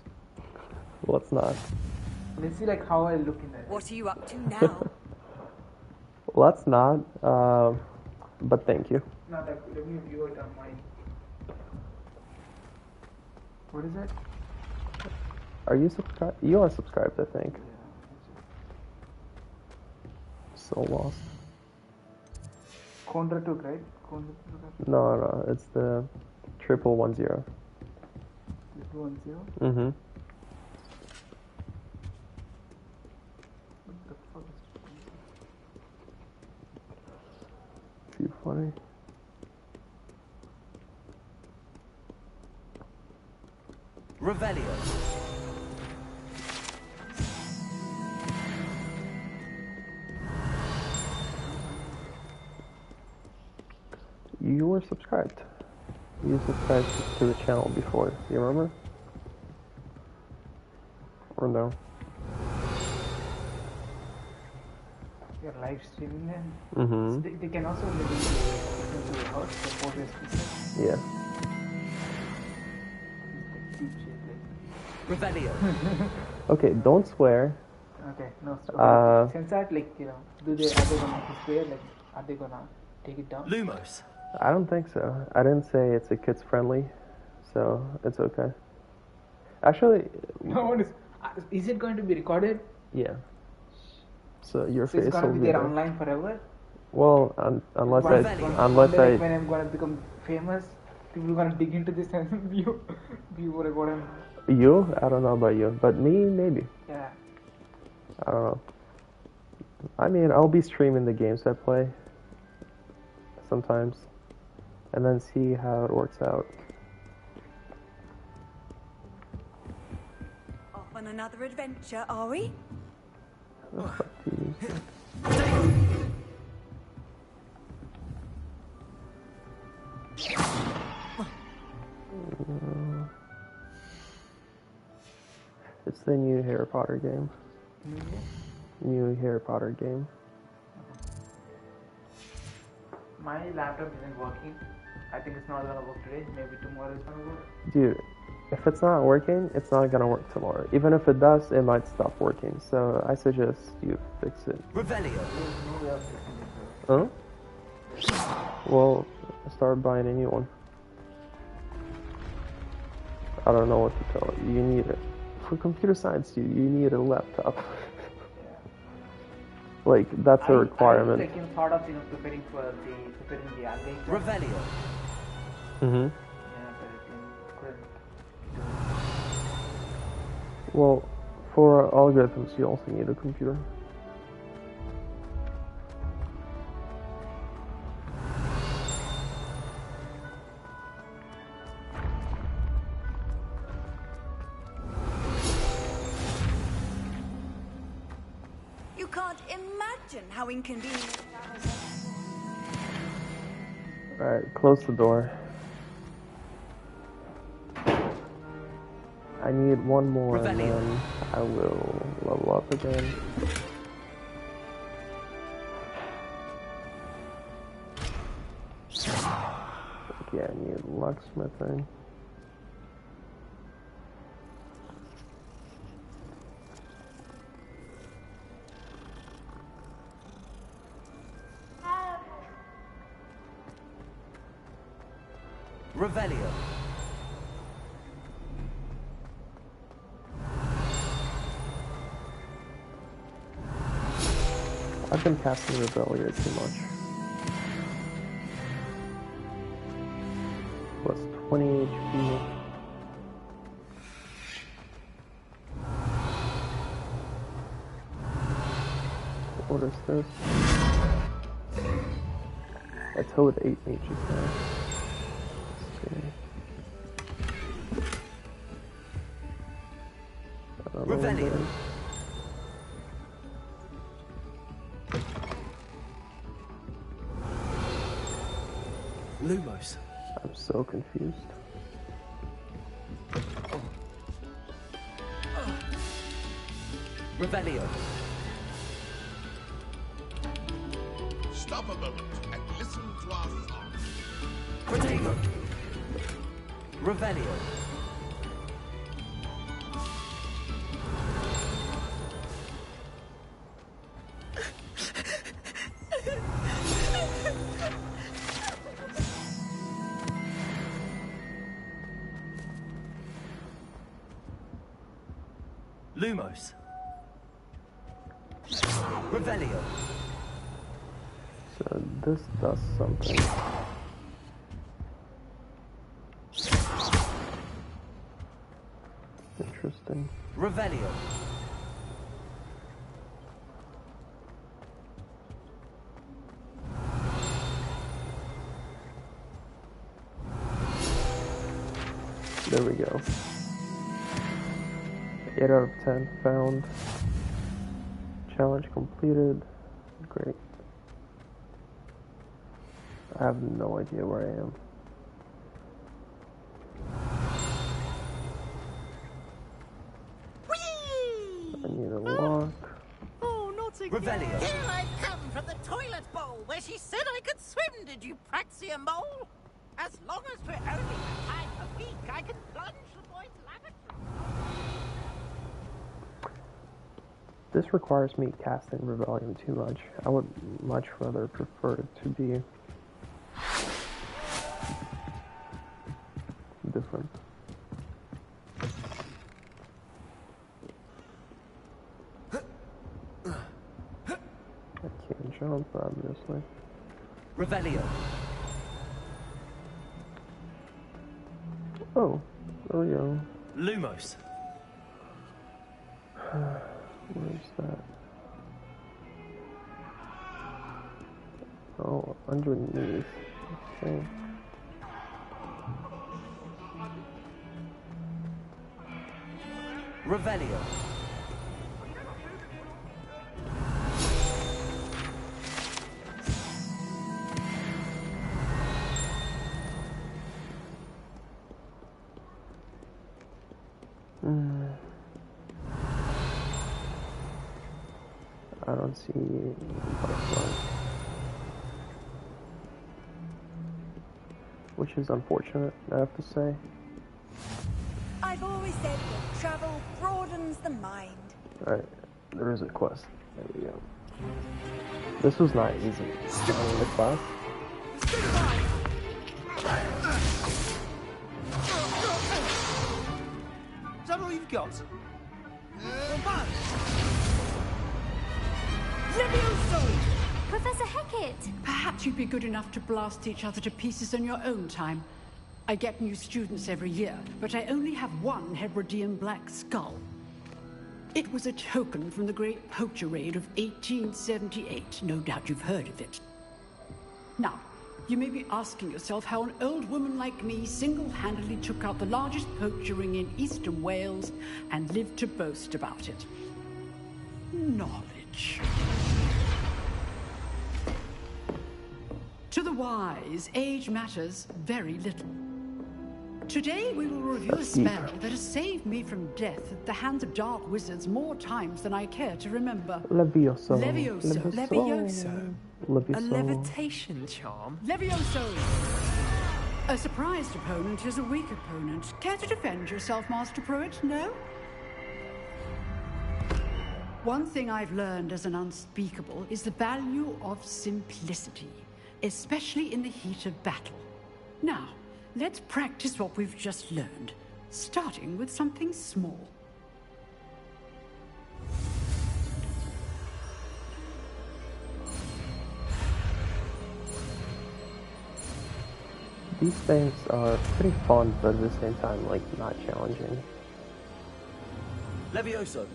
Let's not. Let's see like how I look in that. What are you up to now? Let's not. But thank you. No, like, let me view it on mine. What is it? Are you subscribed? You are subscribed, I think. Yeah. So lost. Condra took, right? No, it's the 1110. 1110? Mm-hmm. What the fuck is Too funny. Revelio. You were subscribed. You subscribed to the channel before. You remember? Or no? You're live streaming then? Mm-hmm. So they can also listen to your house, support your speakers. Yeah. Revelio. Okay, don't swear. Okay, no stop. Since that, like, you know, are they gonna swear? Like, are they gonna take it down? Lumos. I don't think so. I didn't say it's a kids friendly, so it's okay. Actually, No one is. Is it going to be recorded? yeah. So your So face it's gonna will be be there there. online forever. When I'm gonna dig into this and view what I'm. You? I don't know about you, but me, maybe. Yeah. I don't know. I mean, I'll be streaming the games I play sometimes, and then see how it works out. Off on another adventure, are we? It's the new Harry Potter game. New Harry Potter game. My laptop isn't working. I think it's not gonna work today. Maybe tomorrow it's gonna work. Dude, if it's not working, it's not gonna work tomorrow. Even if it does, it might stop working. So I suggest you fix it. Revelio. There's no way of fixing it. Huh? Well, start buying a new one. I don't know what to tell you. You need it. For computer science, you need a laptop. Like, that's a requirement. Like, sort of, preparing the algae. Revelio. Mm-hmm. Yeah, but couldn't. Well, for algorithms, you also need a computer. You can't imagine how inconvenient that was. Alright, close the door. I need one more and then I will level up again. Okay, I need locksmithing. Revelio. I've been casting Revelio too much. Plus 20 HP. What is this? I towed 8 mages now. Revelio. Lumos. I'm so confused. Revelio. Stop a moment and listen to our thoughts. Protego. Revelio. Lumos. Revelio. So this does something. Interesting. Revelio. There we go. 8 out of 10 found. Challenge completed. Great. I have no idea where I am. I need a lock. Oh, not again. Revelio. Here I've come from the toilet bowl where she said I could swim, did you praxia mole? As long as we're only for time a week, I can plunge the boy's lavatory. This requires me casting Rebellion too much. I would much rather prefer it to be different. I can't jump, obviously. Revelio. Oh, there we go. Lumos. Where's that? Oh, underneath. Okay. Revelio. I don't see butterflies. Which is unfortunate, I have to say. I've always said that travel broadens the mind. Alright, there is a quest. There we go. This was not easy. In the class. Is that all you've got? Levioso! Professor Hecat! Perhaps you'd be good enough to blast each other to pieces on your own time. I get new students every year, but I only have one Hebridean black skull. It was a token from the Great Poacher Raid of 1878. No doubt you've heard of it. Now, you may be asking yourself how an old woman like me single-handedly took out the largest poacher ring in eastern Wales and lived to boast about it. Knowledge. To the wise, age matters very little. Today we will review a spell that has saved me from death at the hands of dark wizards more times than I care to remember. Levioso. Levioso. Levioso. Levioso. A levitation charm? Levioso! A surprised opponent is a weak opponent. Care to defend yourself, Master Pruitt? No? One thing I've learned as an unspeakable is the value of simplicity, especially in the heat of battle. Now, let's practice what we've just learned, starting with something small. These things are pretty fun, but at the same time, like, not challenging. Levioso.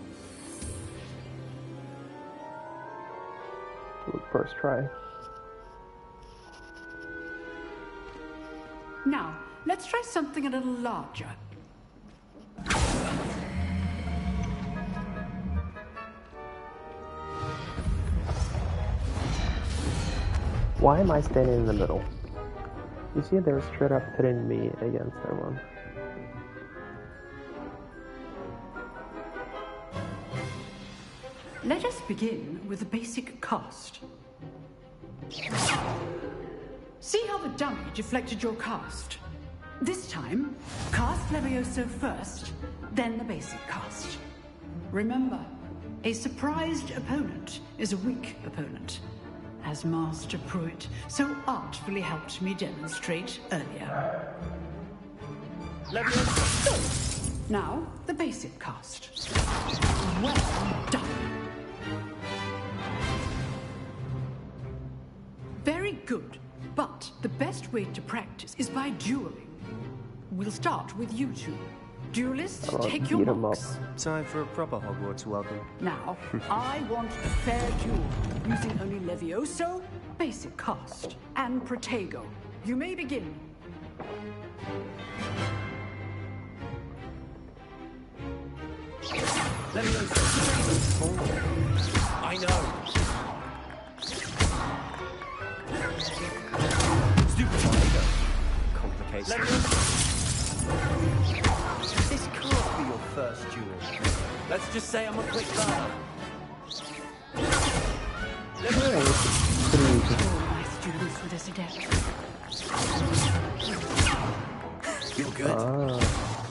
First try. Now, let's try something a little larger. Why am I standing in the middle? You see, they're straight up pitting me against everyone. Let us begin with the basic cast. See how the dummy deflected your cast? This time, cast Levioso first, then the basic cast. Remember, a surprised opponent is a weak opponent, as Master Pruitt so artfully helped me demonstrate earlier. Levioso! Good. Now, the basic cast. Well done. Very good, but the best way to practice is by dueling. We'll start with you two. Duelists, take your marks. Time for a proper Hogwarts welcome. Now, I want a fair duel, using only Levioso, basic cast, and Protego. You may begin. Levioso. I know. Stupid Protego. Complicated. This can't be your first duel. Let's just say I'm a quick learner. My students with this adept. You're good.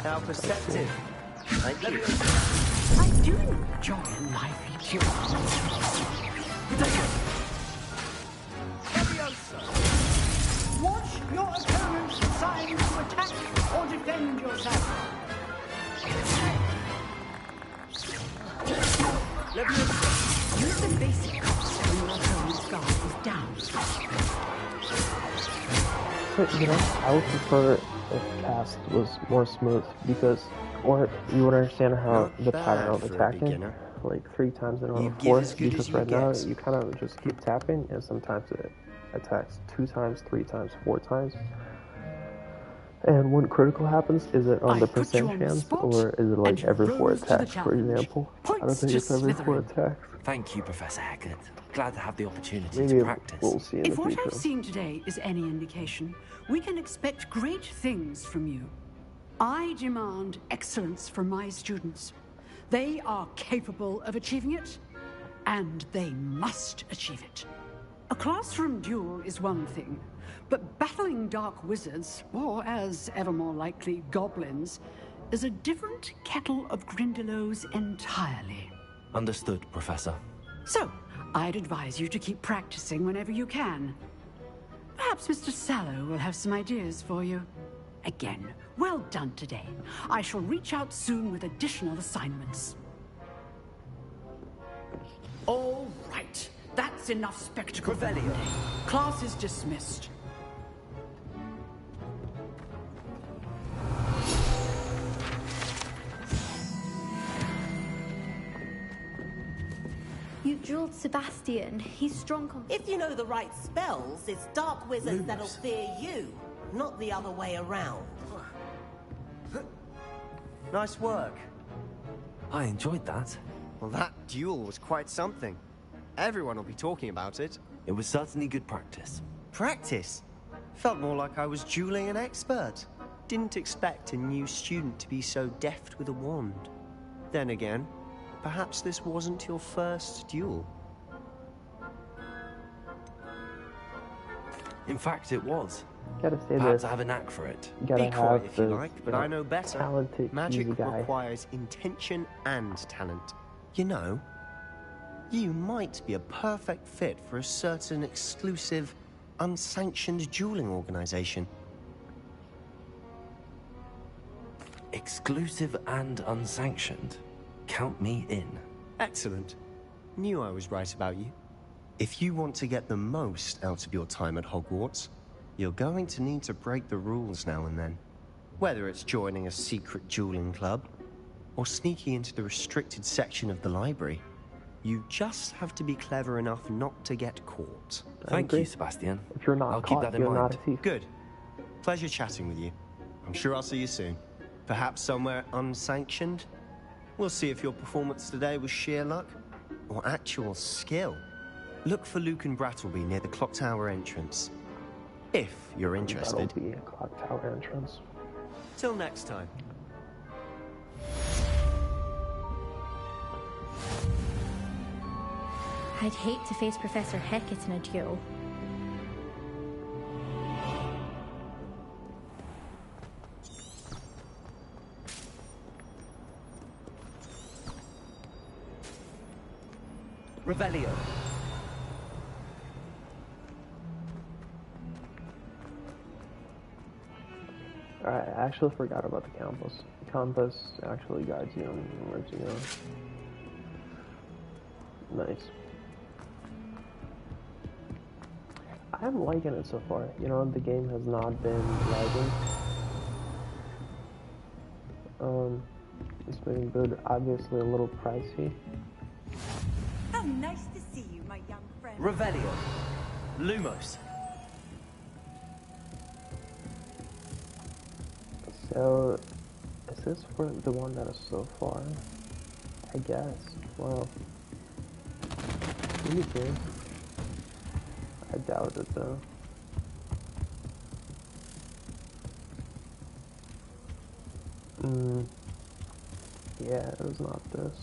How perceptive. Thank you. I do enjoy a lively duel. Watch your opponent's sign to attack or defend yourself. Use the basic cost when your opponent's guard is down. So, you know, I would prefer if cast was more smooth because, or you would understand how the pattern of attacking, like 3 times in a row, 4, because right now you kind of just keep tapping and sometimes it attacks 2 times, 3 times, 4 times. And when critical happens, is it on the percent chance, or is it like every 4 attacks, for example? I don't think it's every 4 attacks. Thank you, Professor Hecat. Glad to have the opportunity Maybe to practice. We'll see in If the what future. I've seen today is any indication, we can expect great things from you. I demand excellence from my students. They are capable of achieving it, and they must achieve it. A classroom duel is one thing, but battling dark wizards, or as ever more likely, goblins, is a different kettle of Grindylows entirely. Understood, Professor. So, I'd advise you to keep practicing whenever you can. Perhaps Mr. Sallow will have some ideas for you. Again, well done today. I shall reach out soon with additional assignments. All right. That's enough spectacle. Revelio. Class is dismissed. You drilled Sebastian. He's strong. If you know the right spells, it's dark wizards that'll fear you, not the other way around. Nice work. I enjoyed that. Well, that duel was quite something. Everyone will be talking about it. It was certainly good practice. Practice? Felt more like I was dueling an expert. Didn't expect a new student to be so deft with a wand. Then again, perhaps this wasn't your first duel. In fact, it was. Gotta say Perhaps this. I have a knack for it. Gotta Be coy have if you this, like, but I know better. talented Magic guy. requires intention and talent. You know, you might be a perfect fit for a certain exclusive, unsanctioned dueling organization. Exclusive and unsanctioned. Count me in. Excellent. Knew I was right about you. If you want to get the most out of your time at Hogwarts, you're going to need to break the rules now and then. Whether it's joining a secret dueling club, or sneaking into the restricted section of the library, you just have to be clever enough not to get caught. Thank you, Sebastian. If you're not I'll caught, keep that in you're mind. not a thief. Good. Pleasure chatting with you. I'm sure I'll see you soon. Perhaps somewhere unsanctioned? We'll see if your performance today was sheer luck or actual skill. Look for Luke and Brattleby near the clock tower entrance. If you're interested. That'll be a clock tower entrance. Till next time. I'd hate to face Professor Hecat in a duel. Revelio. Alright, I actually forgot about the compass. The compass actually guides you on where to go. Nice. I'm liking it so far. You know, the game has not been lagging. It's been good. Obviously a little pricey. How nice to see you, my young friend. Revelio. Lumos. So, is this for the one that is so far? I guess. Well, let me see. I doubt it though. Yeah, it was not this.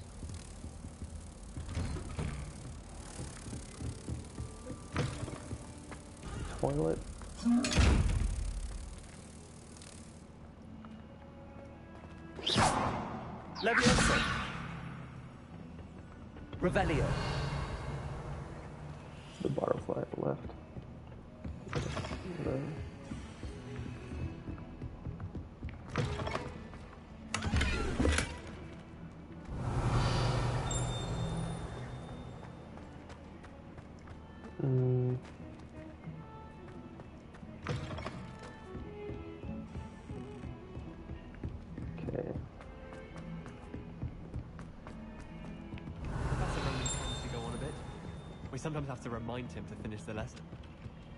Toilet. Leviosa. Revelio. The butterfly left. No. Okay. Professor Roman tends to go on a bit. We sometimes have to remind him to finish the lesson.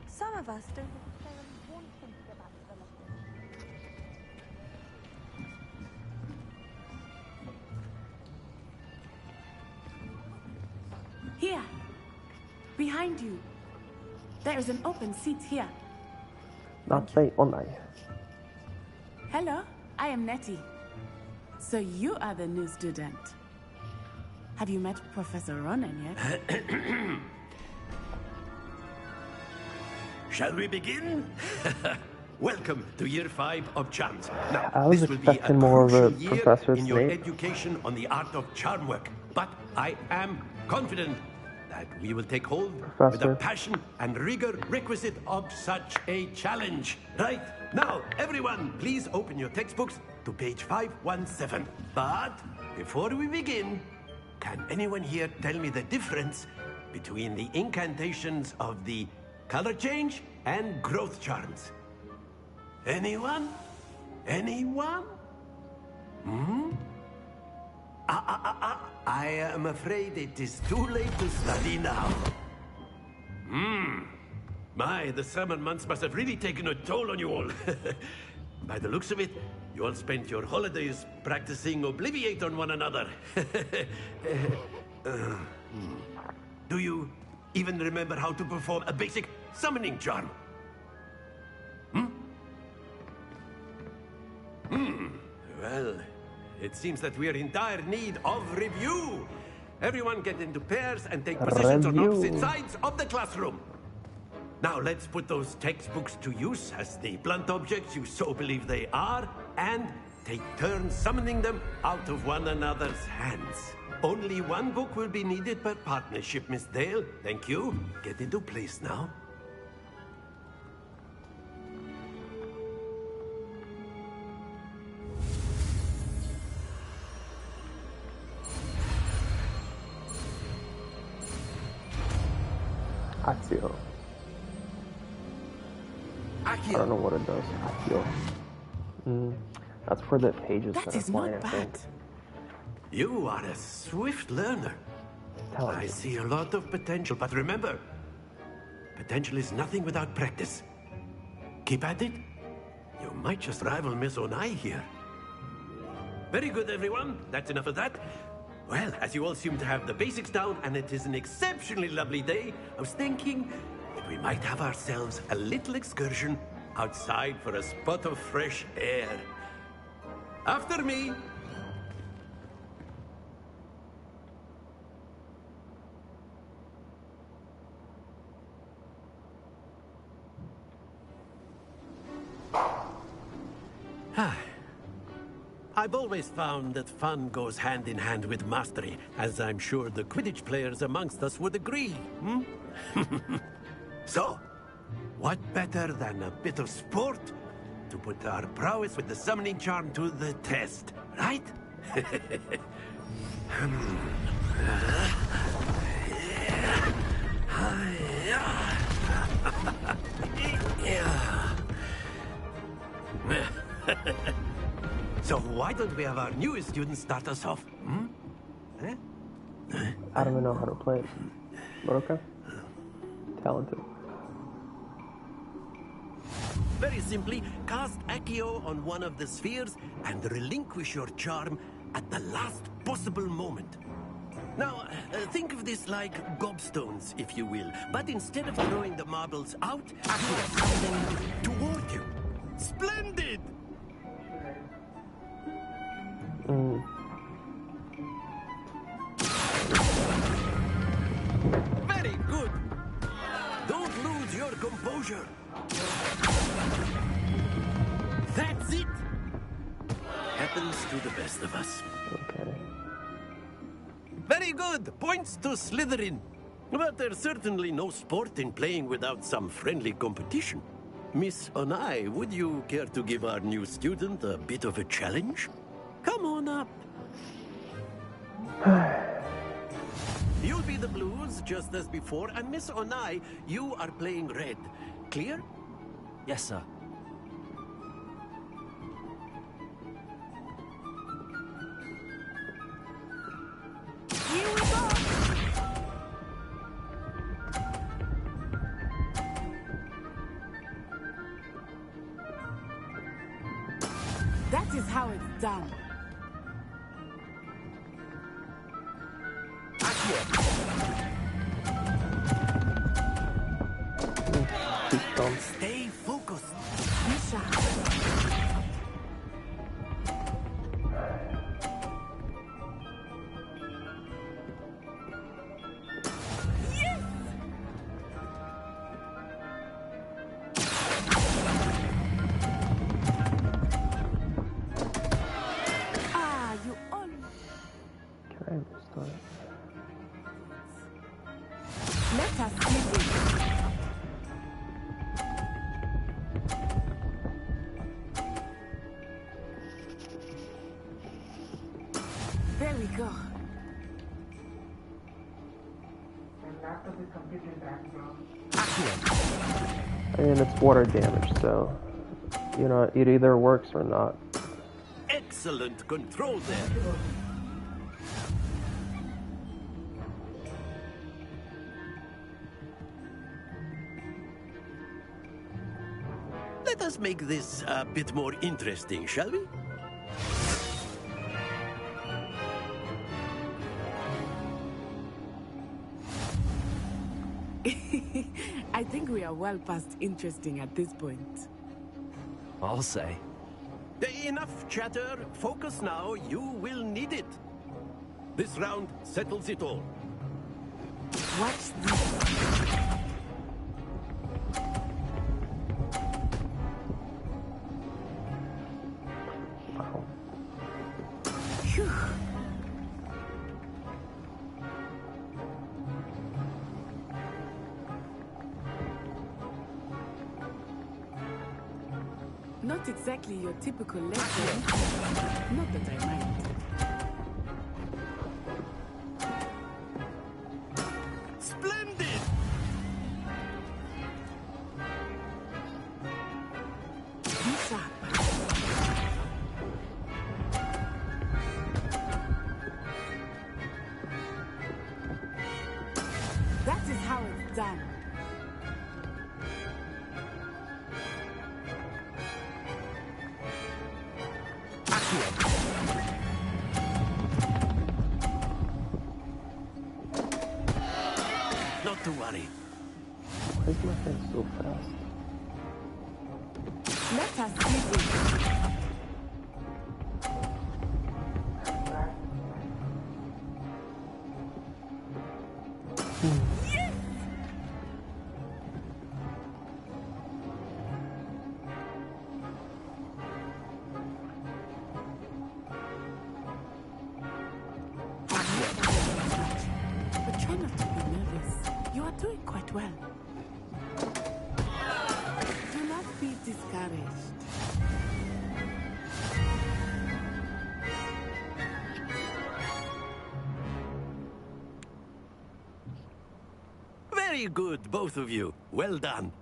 Some of us don't necessarily want him to go back to the lesson. Here! Behind you! There is an open seat here. Not say online. Hello, I am Nettie. So you are the new student. Have you met Professor Ronan yet? Shall we begin? Welcome to Year 5 of Charms. Now, I was this will be a expecting more of a crucial year Professor in your Snape. education on the art of charm work. But I am confident that we will take hold with Professor. the passion and rigor requisite of such a challenge. Right, now, everyone, please open your textbooks to page 517. But before we begin, can anyone here tell me the difference between the incantations of the color change and growth charms. Anyone? Anyone? Hmm? I am afraid it is too late to study now. My, the summer months must have really taken a toll on you all. By the looks of it, you all spent your holidays practicing Obliviate on one another. Do you even remember how to perform a basic summoning charm? Well, it seems that we are in dire need of review. Everyone get into pairs and take positions on opposite sides of the classroom. Now let's put those textbooks to use as the blunt objects you so believe they are, and take turns summoning them out of one another's hands. Only one book will be needed per partnership, Miss Dale. Thank you. Get into place now. Accio. I don't know what it does. Accio. That's for the pages that are flying, I think. You are a swift learner. I see a lot of potential, but remember, potential is nothing without practice. Keep at it. You might just rival Miss Onai here. Very good, everyone. That's enough of that. Well, as you all seem to have the basics down, and it is an exceptionally lovely day, I was thinking that we might have ourselves a little excursion outside for a spot of fresh air. After me. I've always found that fun goes hand in hand with mastery, as I'm sure the Quidditch players amongst us would agree. So, what better than a bit of sport to put our prowess with the summoning charm to the test, right? So why don't we have our newest student start us off? I don't even know how to play it, but okay. Talented. Very simply, cast Accio on one of the spheres and relinquish your charm at the last possible moment. Now, think of this like gobstones, if you will, but instead of throwing the marbles out, Accio throw them toward you. Splendid! Very good. Don't lose your composure. That's it. Happens to the best of us. Okay. Very good. Points to Slytherin. But there's certainly no sport in playing without some friendly competition. Miss Onai, would you care to give our new student a bit of a challenge? Come on up. You'll be the blues, just as before, and Miss Onai, you are playing red. Clear? Yes, sir. Here we go! That is how it's done. Stay focused. Yes! Ah, you all. Can I restart? Let us see this. There we go. And it's water damage, so, you know, it either works or not. Excellent control there. Let us make this a bit more interesting, shall we? I think we are well past interesting at this point. I'll say. Enough chatter. Focus now. You will need it. This round settles it all. Watch this. Phew. Not exactly your typical lesson. Not that I mind. Splendid! Be sharp. That is how it's done. Not to worry. Why is my friend so fast? Let us see this. Yes! But try not to be nervous. You are doing quite well. Do not be discouraged. Very good, both of you. Well done.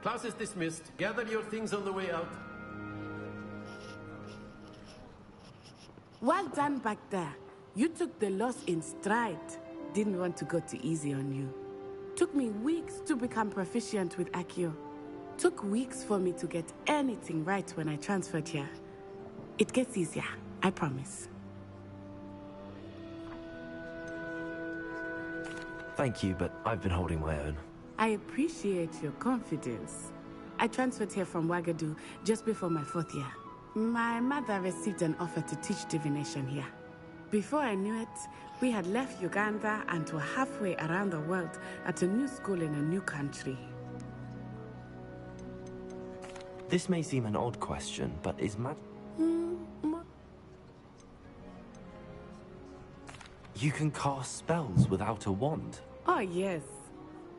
Class is dismissed. Gather your things on the way out. Well done back there. You took the loss in stride. Didn't want to go too easy on you. Took me weeks to become proficient with Accio. Took weeks for me to get anything right when I transferred here. It gets easier, I promise. Thank you, but I've been holding my own. I appreciate your confidence. I transferred here from Wagadu just before my 4th year. My mother received an offer to teach divination here. Before I knew it, we had left Uganda and were halfway around the world at a new school in a new country. This may seem an odd question, but is You can cast spells without a wand. Oh, yes.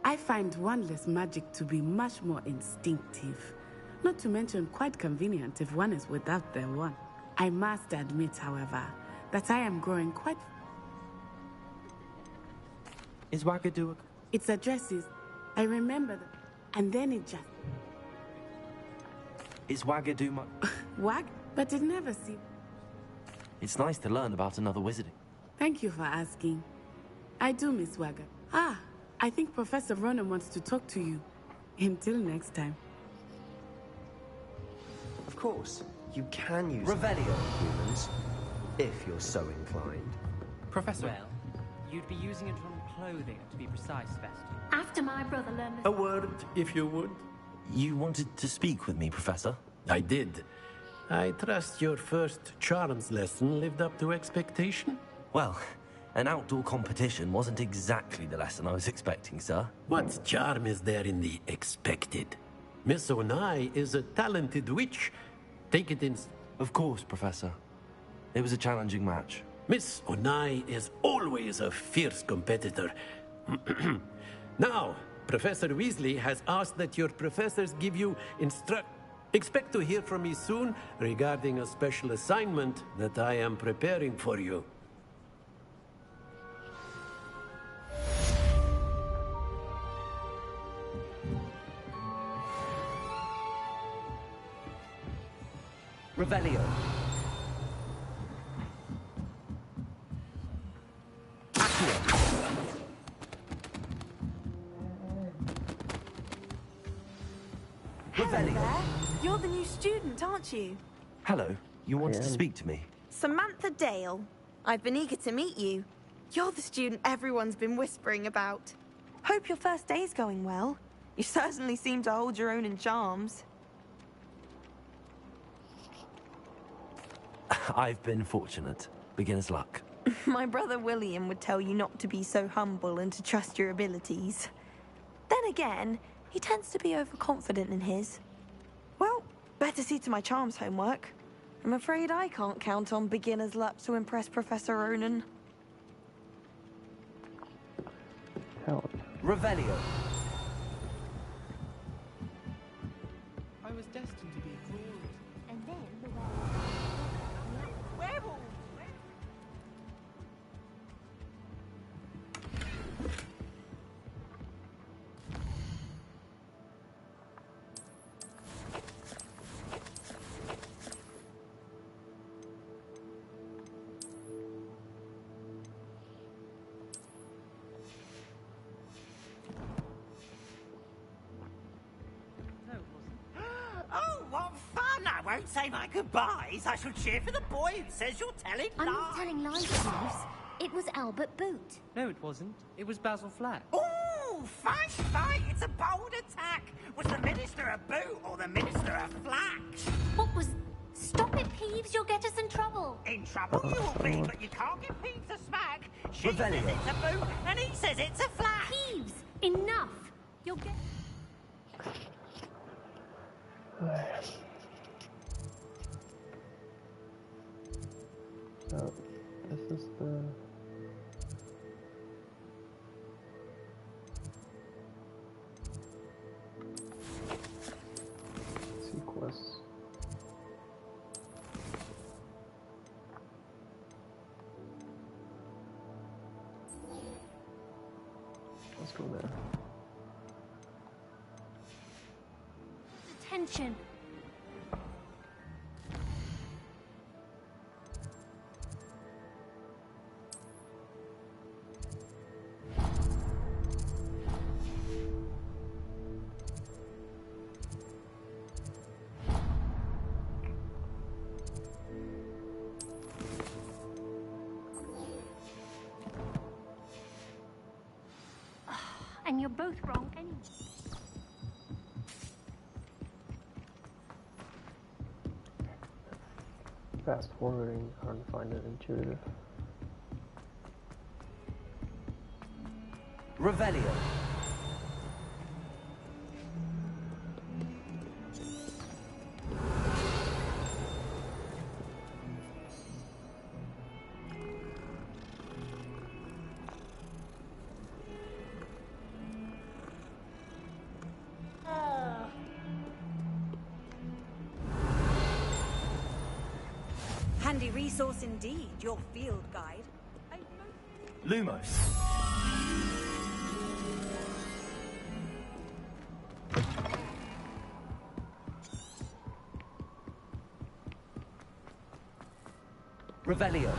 I find wandless magic to be much more instinctive. Not to mention quite convenient if one is without their wand. I must admit, however, that I am growing quite... Is Wagadu... Its addresses. I remember them. And then it just... Is Wagadu Wag? But it never seemed... It's nice to learn about another wizarding. Thank you for asking. I do miss Wagga. Ah, I think Professor Ronan wants to talk to you. Until next time. Of course, you can use Revelio. humans, if you're so inclined. Professor. Well, you'd be using it on clothing, to be precise, Sebastian. After my brother learned A word, if you would. You wanted to speak with me, Professor? I did. I trust your first charms lesson lived up to expectation? Well, an outdoor competition wasn't exactly the lesson I was expecting, sir. What charm is there in the expected? Miss Onai is a talented witch. Take it in... Of course, Professor. It was a challenging match. Miss Onai is always a fierce competitor. Now, Professor Weasley has asked that your professors give you Expect to hear from me soon regarding a special assignment that I am preparing for you. Revelio. Hello. You're the new student, aren't you? Hello, you wanted to speak to me? Samantha Dale. I've been eager to meet you. You're the student everyone's been whispering about. Hope your first day's going well. You certainly seem to hold your own in charms. I've been fortunate. Beginner's luck. My brother William would tell you not to be so humble and to trust your abilities. Then again, he tends to be overconfident in his. Well, better see to my charms homework. I'm afraid I can't count on beginner's luck to impress Professor Ronan. Revelio. I was destined to be cruel. And then the werewolf. Oh, what fun! I won't say my goodbyes. I shall cheer for the boy who says you're telling lies. I'm not telling lies, Jeeves. It was Albert Boot. No, it wasn't. It was Basil Flack. Oh, fight, fight! It's a bold attack. Was the minister a boot or the minister a flack? What was... Stop it, Peeves. You'll get us in trouble. In trouble you'll be, but you can't give Peeves a smack. She says it's a boot, and he says it's a flack. Peeves, enough. You'll get... So, this is the... sequence. Let's go there. Attention. And you're both wrong anyway. Fast forwarding, hard to find it intuitive. Revelio. Handy resource indeed, your field guide. Lumos. Revelio.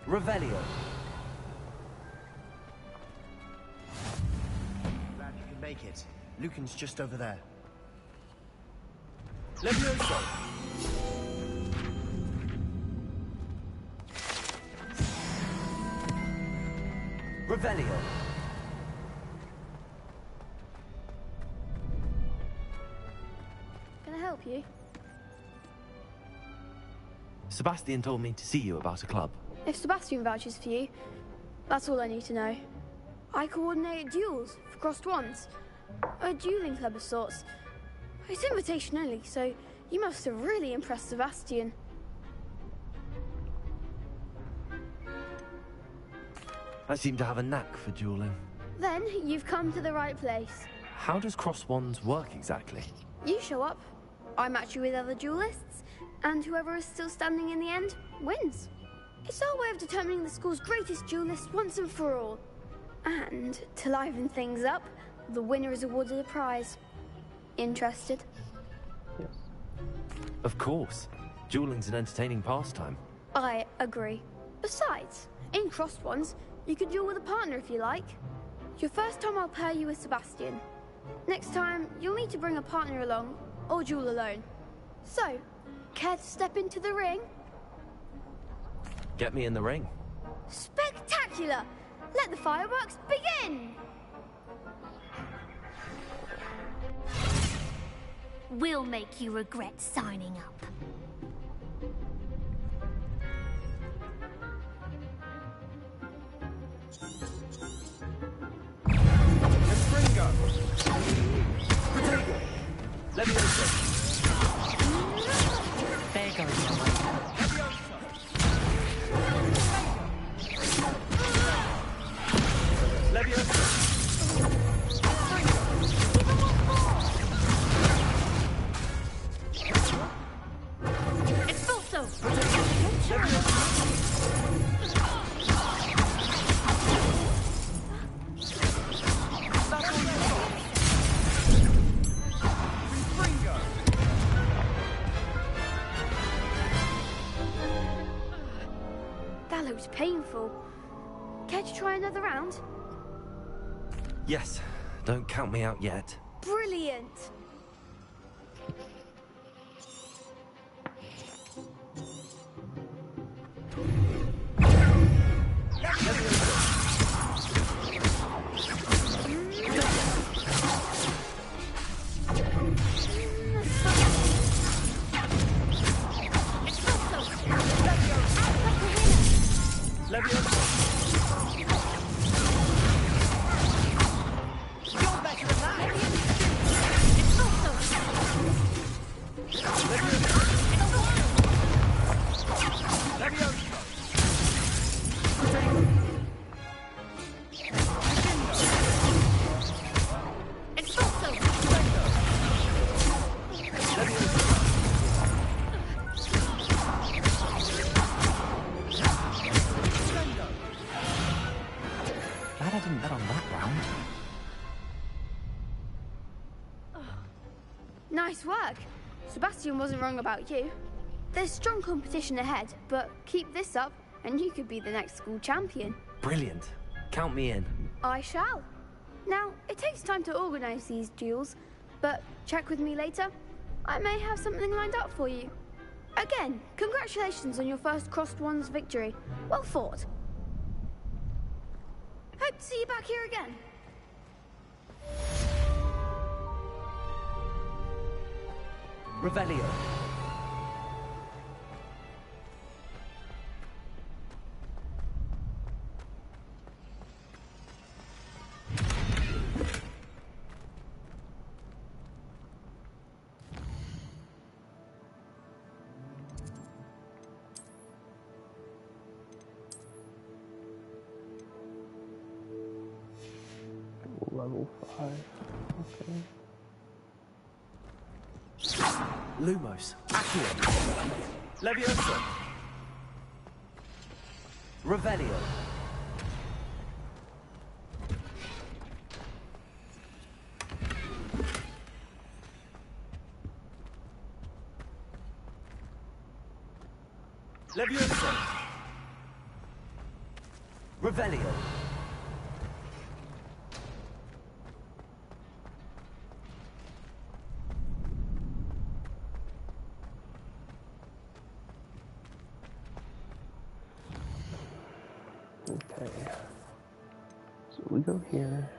Revelio. Glad you can make it. Lucan's just over there. Levioso. Revelio. Can I help you? Sebastian told me to see you about a club. If Sebastian vouches for you, that's all I need to know. I coordinate duels for crossed wands. A dueling club of sorts. It's invitation only, so you must have really impressed Sebastian. I seem to have a knack for dueling. Then you've come to the right place. How does crossed wands work exactly? You show up, I match you with other duelists, and whoever is still standing in the end wins. It's our way of determining the school's greatest duelist once and for all. And to liven things up, the winner is awarded a prize. Interested? Yes. Of course. Dueling's an entertaining pastime. I agree. Besides, in crossed ones, you could duel with a partner if you like. Your first time I'll pair you with Sebastian. Next time, you'll need to bring a partner along, or duel alone. So, care to step into the ring? Get me in the ring. Spectacular! Let the fireworks begin! We'll make you regret signing up. That looks painful. Care to try another round? Yes. Don't count me out yet. Brilliant! Glad I didn't bet on that round. Nice work. Sebastian wasn't wrong about you. There's strong competition ahead, but keep this up and you could be the next school champion. Brilliant. Count me in. I shall. Now, it takes time to organize these duels, but check with me later. I may have something lined up for you. Again, congratulations on your first crossed wands victory. Well fought. Hope to see you back here again. Revelio. Level 5. Okay. Lumos. Accio. Leviosa. Revelio. Leviosa. Revelio. Okay. So we go here.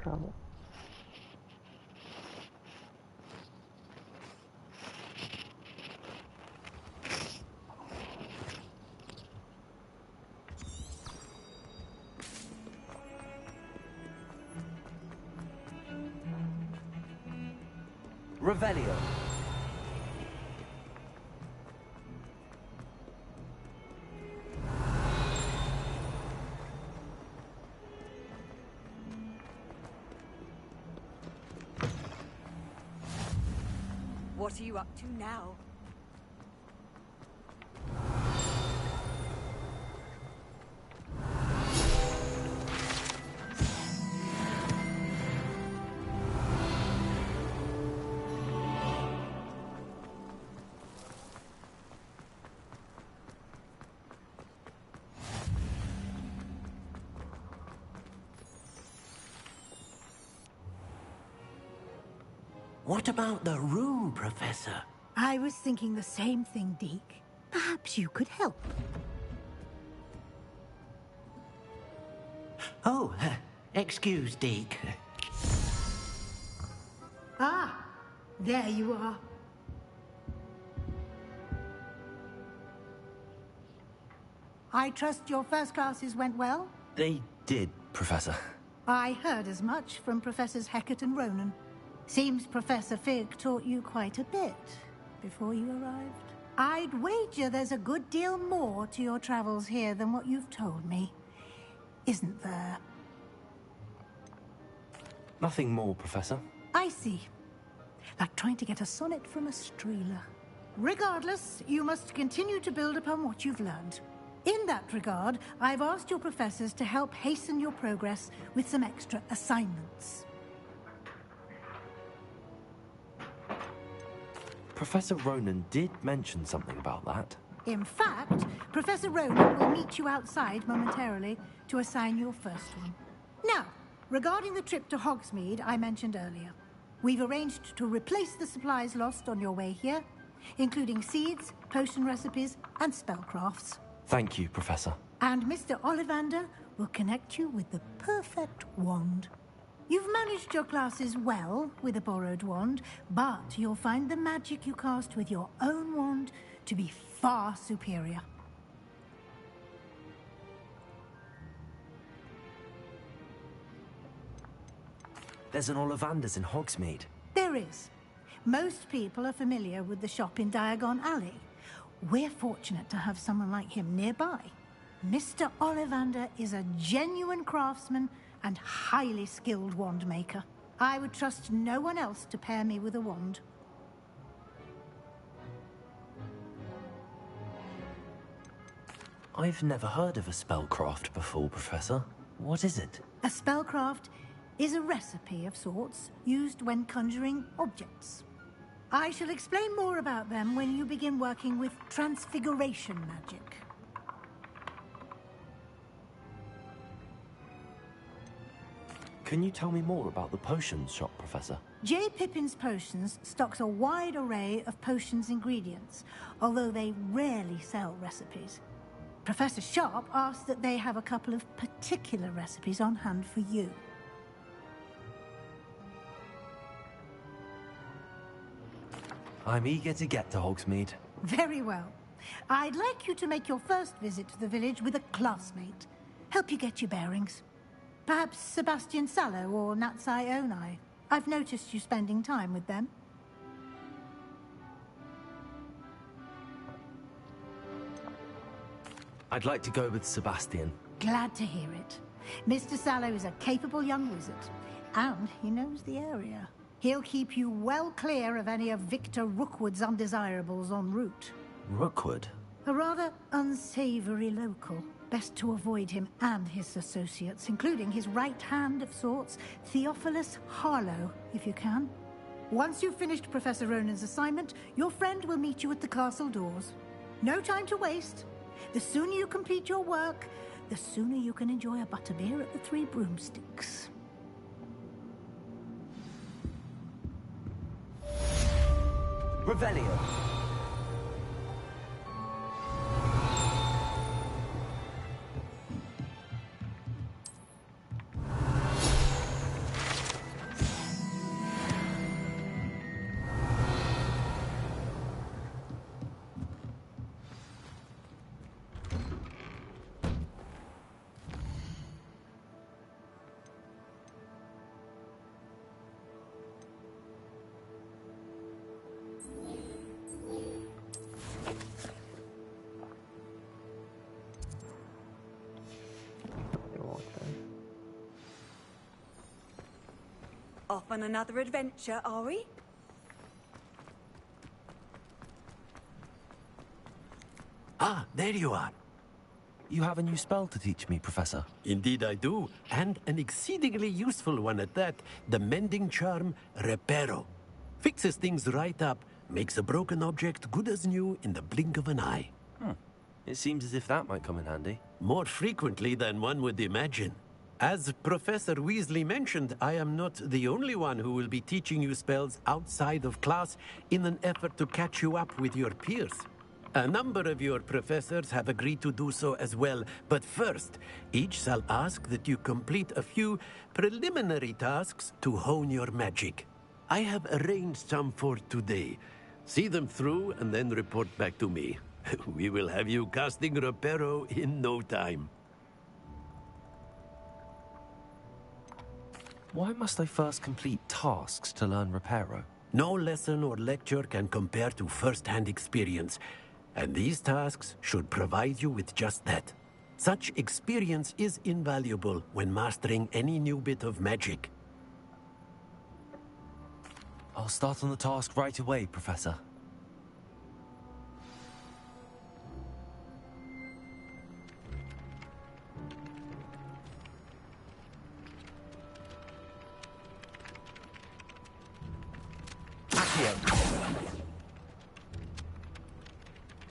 travel. Revelio. What are you up to now? What about the room, Professor? I was thinking the same thing, Deke. Perhaps you could help. Oh, excuse, Deke. Ah, there you are. I trust your first classes went well? They did, Professor. I heard as much from Professors Hecat and Ronan. Seems Professor Fig taught you quite a bit before you arrived. I'd wager there's a good deal more to your travels here than what you've told me. Isn't there? Nothing more, Professor. I see. Like trying to get a sonnet from a streeler. Regardless, you must continue to build upon what you've learned. In that regard, I've asked your professors to help hasten your progress with some extra assignments. Professor Ronan did mention something about that. In fact, Professor Ronan will meet you outside momentarily to assign your first one. Now, regarding the trip to Hogsmeade I mentioned earlier, we've arranged to replace the supplies lost on your way here, including seeds, potion recipes, and spellcrafts. Thank you, Professor. And Mr. Ollivander will connect you with the perfect wand. You've managed your classes well with a borrowed wand, but you'll find the magic you cast with your own wand to be far superior. There's an Ollivander's in Hogsmeade. There is. Most people are familiar with the shop in Diagon Alley. We're fortunate to have someone like him nearby. Mr. Ollivander is a genuine craftsman and highly skilled wand maker. I would trust no one else to pair me with a wand. I've never heard of a spellcraft before, Professor. What is it? A spellcraft is a recipe of sorts used when conjuring objects. I shall explain more about them when you begin working with transfiguration magic. Can you tell me more about the potions shop, Professor? J. Pippin's Potions stocks a wide array of potions ingredients, although they rarely sell recipes. Professor Sharp asked that they have a couple of particular recipes on hand for you. I'm eager to get to Hogsmeade. Very well. I'd like you to make your first visit to the village with a classmate. Help you get your bearings. Perhaps Sebastian Sallow or Natsai Onai. I've noticed you spending time with them. I'd like to go with Sebastian. Glad to hear it. Mr. Sallow is a capable young wizard, and he knows the area. He'll keep you well clear of any of Victor Rookwood's undesirables en route. Rookwood? A rather unsavory local. Best to avoid him and his associates, including his right hand of sorts, Theophilus Harlow, if you can. Once you've finished Professor Ronan's assignment, your friend will meet you at the castle doors. No time to waste. The sooner you complete your work, the sooner you can enjoy a butterbeer at the Three Broomsticks. Revelio. Off on another adventure, are we? Ah, there you are. You have a new spell to teach me, Professor. Indeed I do, and an exceedingly useful one at that. The mending charm, Reparo. Fixes things right up, makes a broken object good as new in the blink of an eye. It seems as if that might come in handy. More frequently than one would imagine. As Professor Weasley mentioned, I am not the only one who will be teaching you spells outside of class in an effort to catch you up with your peers. A number of your professors have agreed to do so as well, but first, each shall ask that you complete a few preliminary tasks to hone your magic. I have arranged some for today. See them through and then report back to me. We will have you casting Reparo in no time. Why must I first complete tasks to learn Reparo? No lesson or lecture can compare to first-hand experience, and these tasks should provide you with just that. Such experience is invaluable when mastering any new bit of magic. I'll start on the task right away, Professor.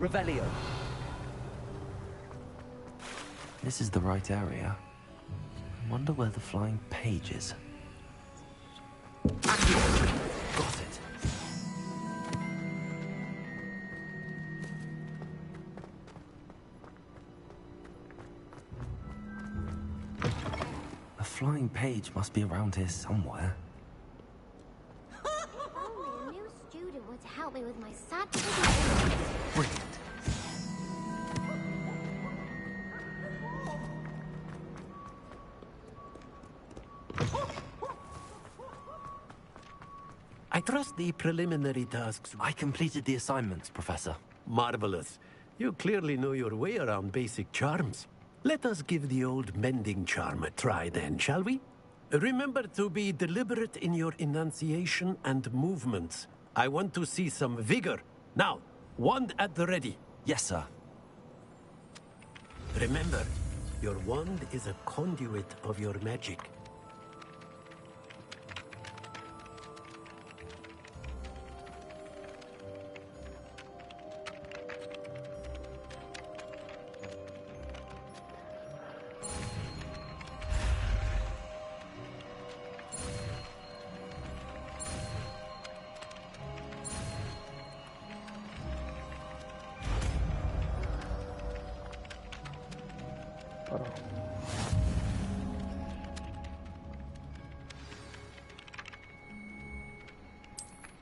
Revelio. This is the right area. I wonder where the flying page is. Got it. The flying page must be around here somewhere. Only a new student were to help me with my sad. Brilliant. I trust the preliminary tasks. I completed the assignments, Professor. Marvelous. You clearly know your way around basic charms. Let us give the old mending charm a try then, shall we? Remember to be deliberate in your enunciation and movements. I want to see some vigor. Now, wand at the ready. Yes, sir. Remember, your wand is a conduit of your magic.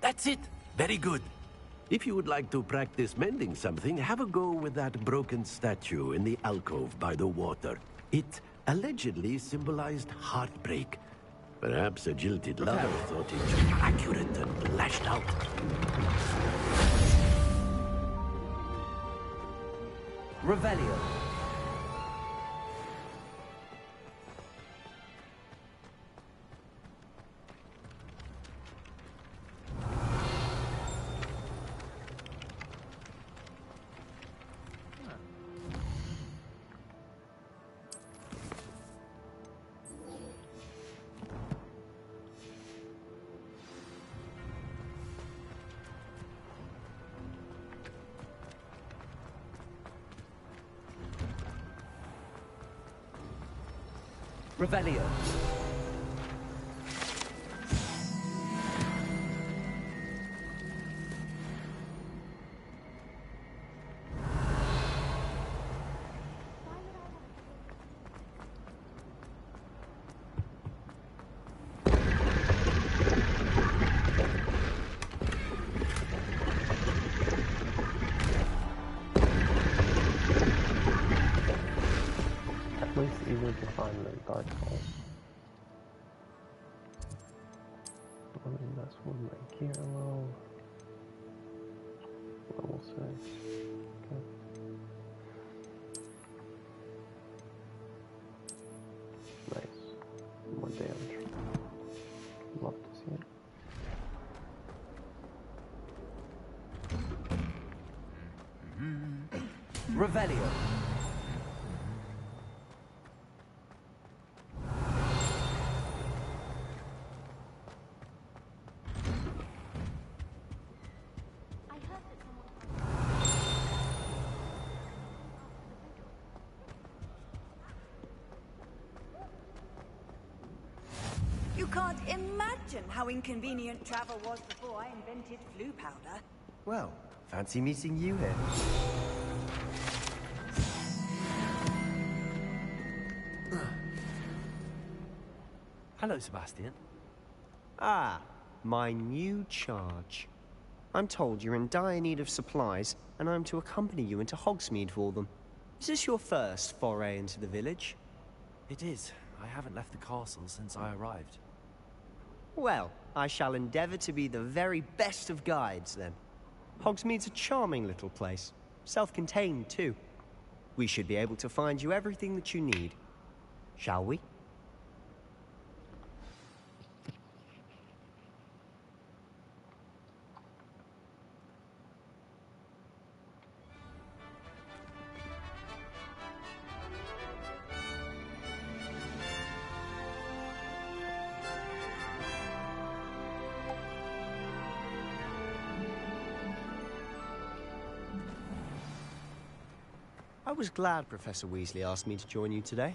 That's it. Very good. If you would like to practice mending something, have a go with that broken statue in the alcove by the water. It allegedly symbolized heartbreak. Perhaps a jilted lover thought it accurate and lashed out. Revelio. Revelio. It's easier to find than dark hole. Let me mess with my gear a little. Level 6. Okay. Nice. More damage. Love to see it. Revelio. You can't imagine how inconvenient travel was before I invented flu powder. Well, fancy meeting you here. Hello, Sebastian. Ah, my new charge. I'm told you're in dire need of supplies, and I'm to accompany you into Hogsmeade for them. Is this your first foray into the village? It is. I haven't left the castle since I arrived. Well, I shall endeavour to be the very best of guides, then. Hogsmeade's a charming little place. Self-contained, too. We should be able to find you everything that you need. Shall we? I was glad Professor Weasley asked me to join you today.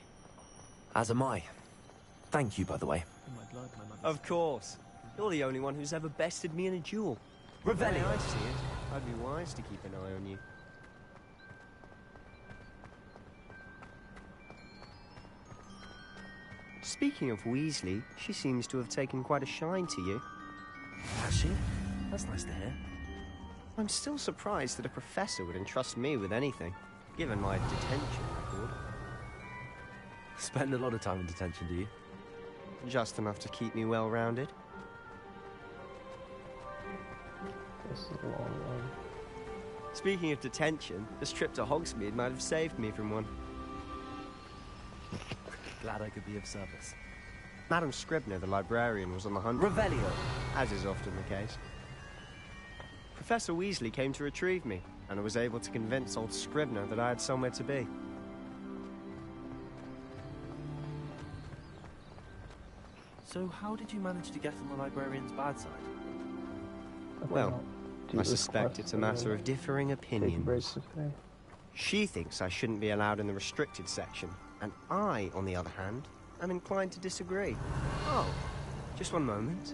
As am I. Thank you, by the way. Of course. You're the only one who's ever bested me in a duel. Revelio. I see it. I'd be wise to keep an eye on you. Speaking of Weasley, she seems to have taken quite a shine to you. Has she? That's nice to hear. I'm still surprised that a professor would entrust me with anything, given my detention record. Spend a lot of time in detention, do you? Just enough to keep me well-rounded. This is a long one. Speaking of detention, this trip to Hogsmeade might have saved me from one. Glad I could be of service. Madam Scribner, the librarian, was on the hunt. Revelio. As is often the case. Professor Weasley came to retrieve me, and I was able to convince old Scribner that I had somewhere to be. So how did you manage to get on the librarian's bad side? Well, I suspect it's a matter of differing opinions. She thinks I shouldn't be allowed in the restricted section, and I, on the other hand, am inclined to disagree. Oh, just one moment.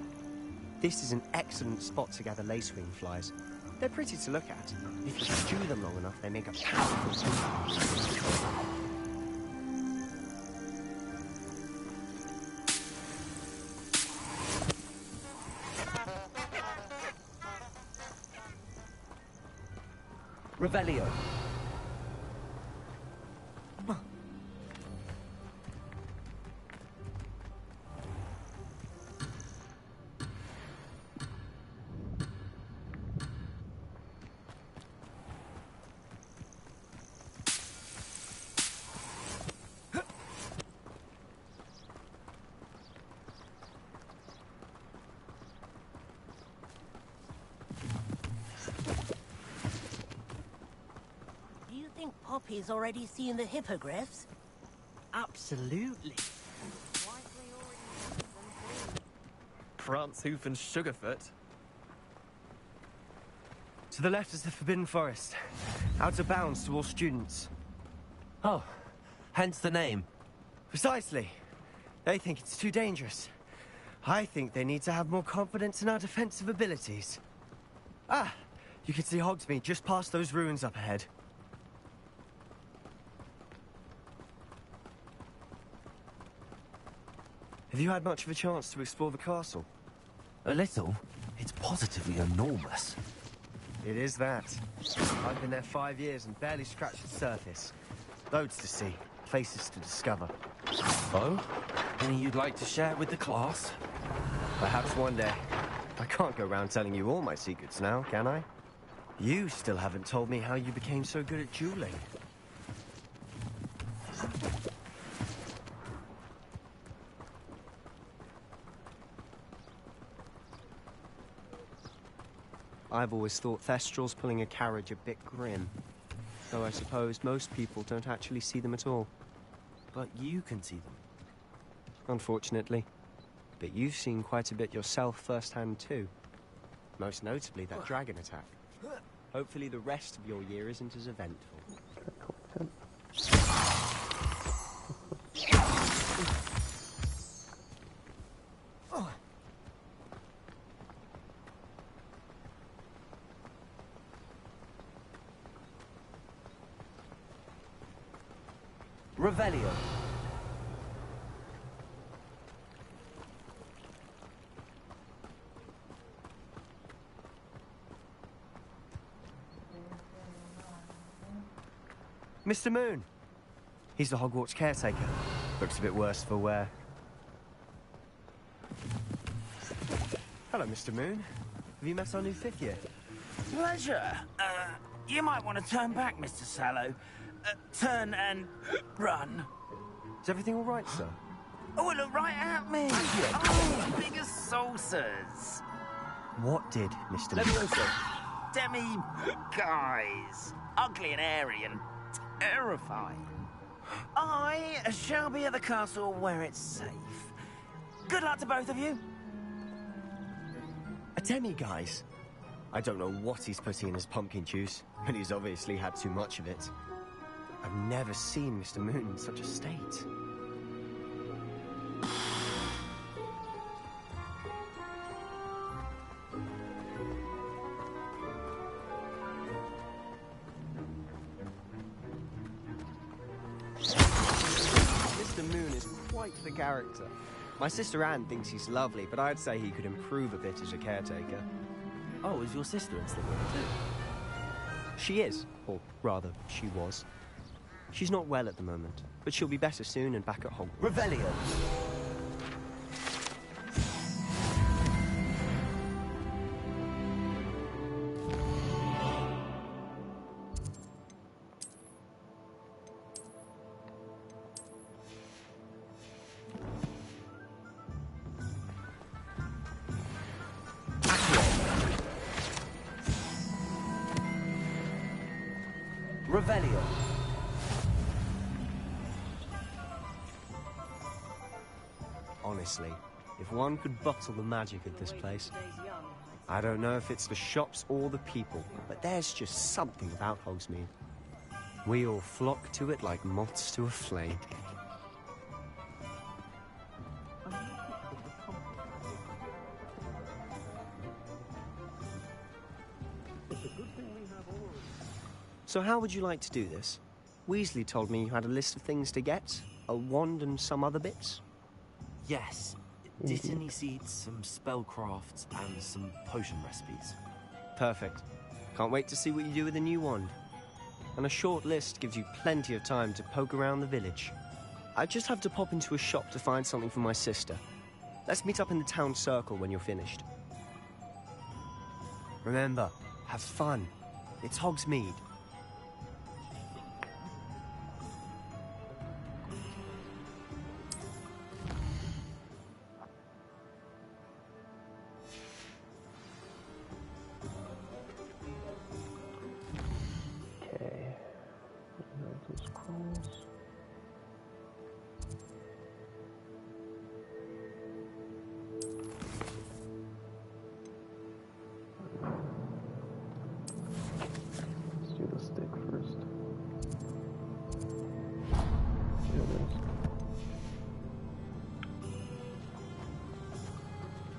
This is an excellent spot to gather lacewing flies. They're pretty to look at. If you stew them long enough, they make a powerful soup. Revelio. Poppy's already seen the hippogriffs? Absolutely. Prance, Hoof, and Sugarfoot. To the left is the Forbidden Forest. Out of bounds to all students. Oh, hence the name. Precisely. They think it's too dangerous. I think they need to have more confidence in our defensive abilities. Ah, you can see Hogsmeade just past those ruins up ahead. Have you had much of a chance to explore the castle? A little. It's positively enormous. It is that. I've been there 5 years and barely scratched the surface. Loads to see, places to discover. Oh? Any you'd like to share with the class? Perhaps one day. I can't go around telling you all my secrets now, can I? You still haven't told me how you became so good at dueling. I've always thought Thestrals pulling a carriage a bit grim. Though I suppose most people don't actually see them at all. But you can see them. Unfortunately. But you've seen quite a bit yourself firsthand too. Most notably that dragon attack. Hopefully the rest of your year isn't as eventful. Revelio. Mr. Moon! He's the Hogwarts caretaker. Looks a bit worse for wear. Hello, Mr. Moon. Have you met our new 5th year? Pleasure. You might want to turn back, Mr. Sallow. Turn and run. Is everything all right, sir? Oh, look right at me. Oh, big as saucers. What did, Mr. Moon? Leviosa. Demi guys. Ugly and airy and terrifying. I shall be at the castle where it's safe. Good luck to both of you. A demi-guise? I don't know what he's putting in his pumpkin juice, but he's obviously had too much of it. I've never seen Mr. Moon in such a state. Mr. Moon is quite the character. My sister Anne thinks he's lovely, but I'd say he could improve a bit as a caretaker. Oh, is your sister in Slytherin too? She is, or rather, she was. She's not well at the moment, but she'll be better soon and back at Hogwarts. Revelio. Revelio. Honestly, if one could bottle the magic of this place. I don't know if it's the shops or the people, but there's just something about Hogsmeade. We all flock to it like moths to a flame. So how would you like to do this? Weasley told me you had a list of things to get, a wand and some other bits. Yes. Dittany seeds, some spellcrafts, and some potion recipes. Perfect. Can't wait to see what you do with the new wand. And a short list gives you plenty of time to poke around the village. I just have to pop into a shop to find something for my sister. Let's meet up in the town circle when you're finished. Remember, have fun. It's Hogsmeade.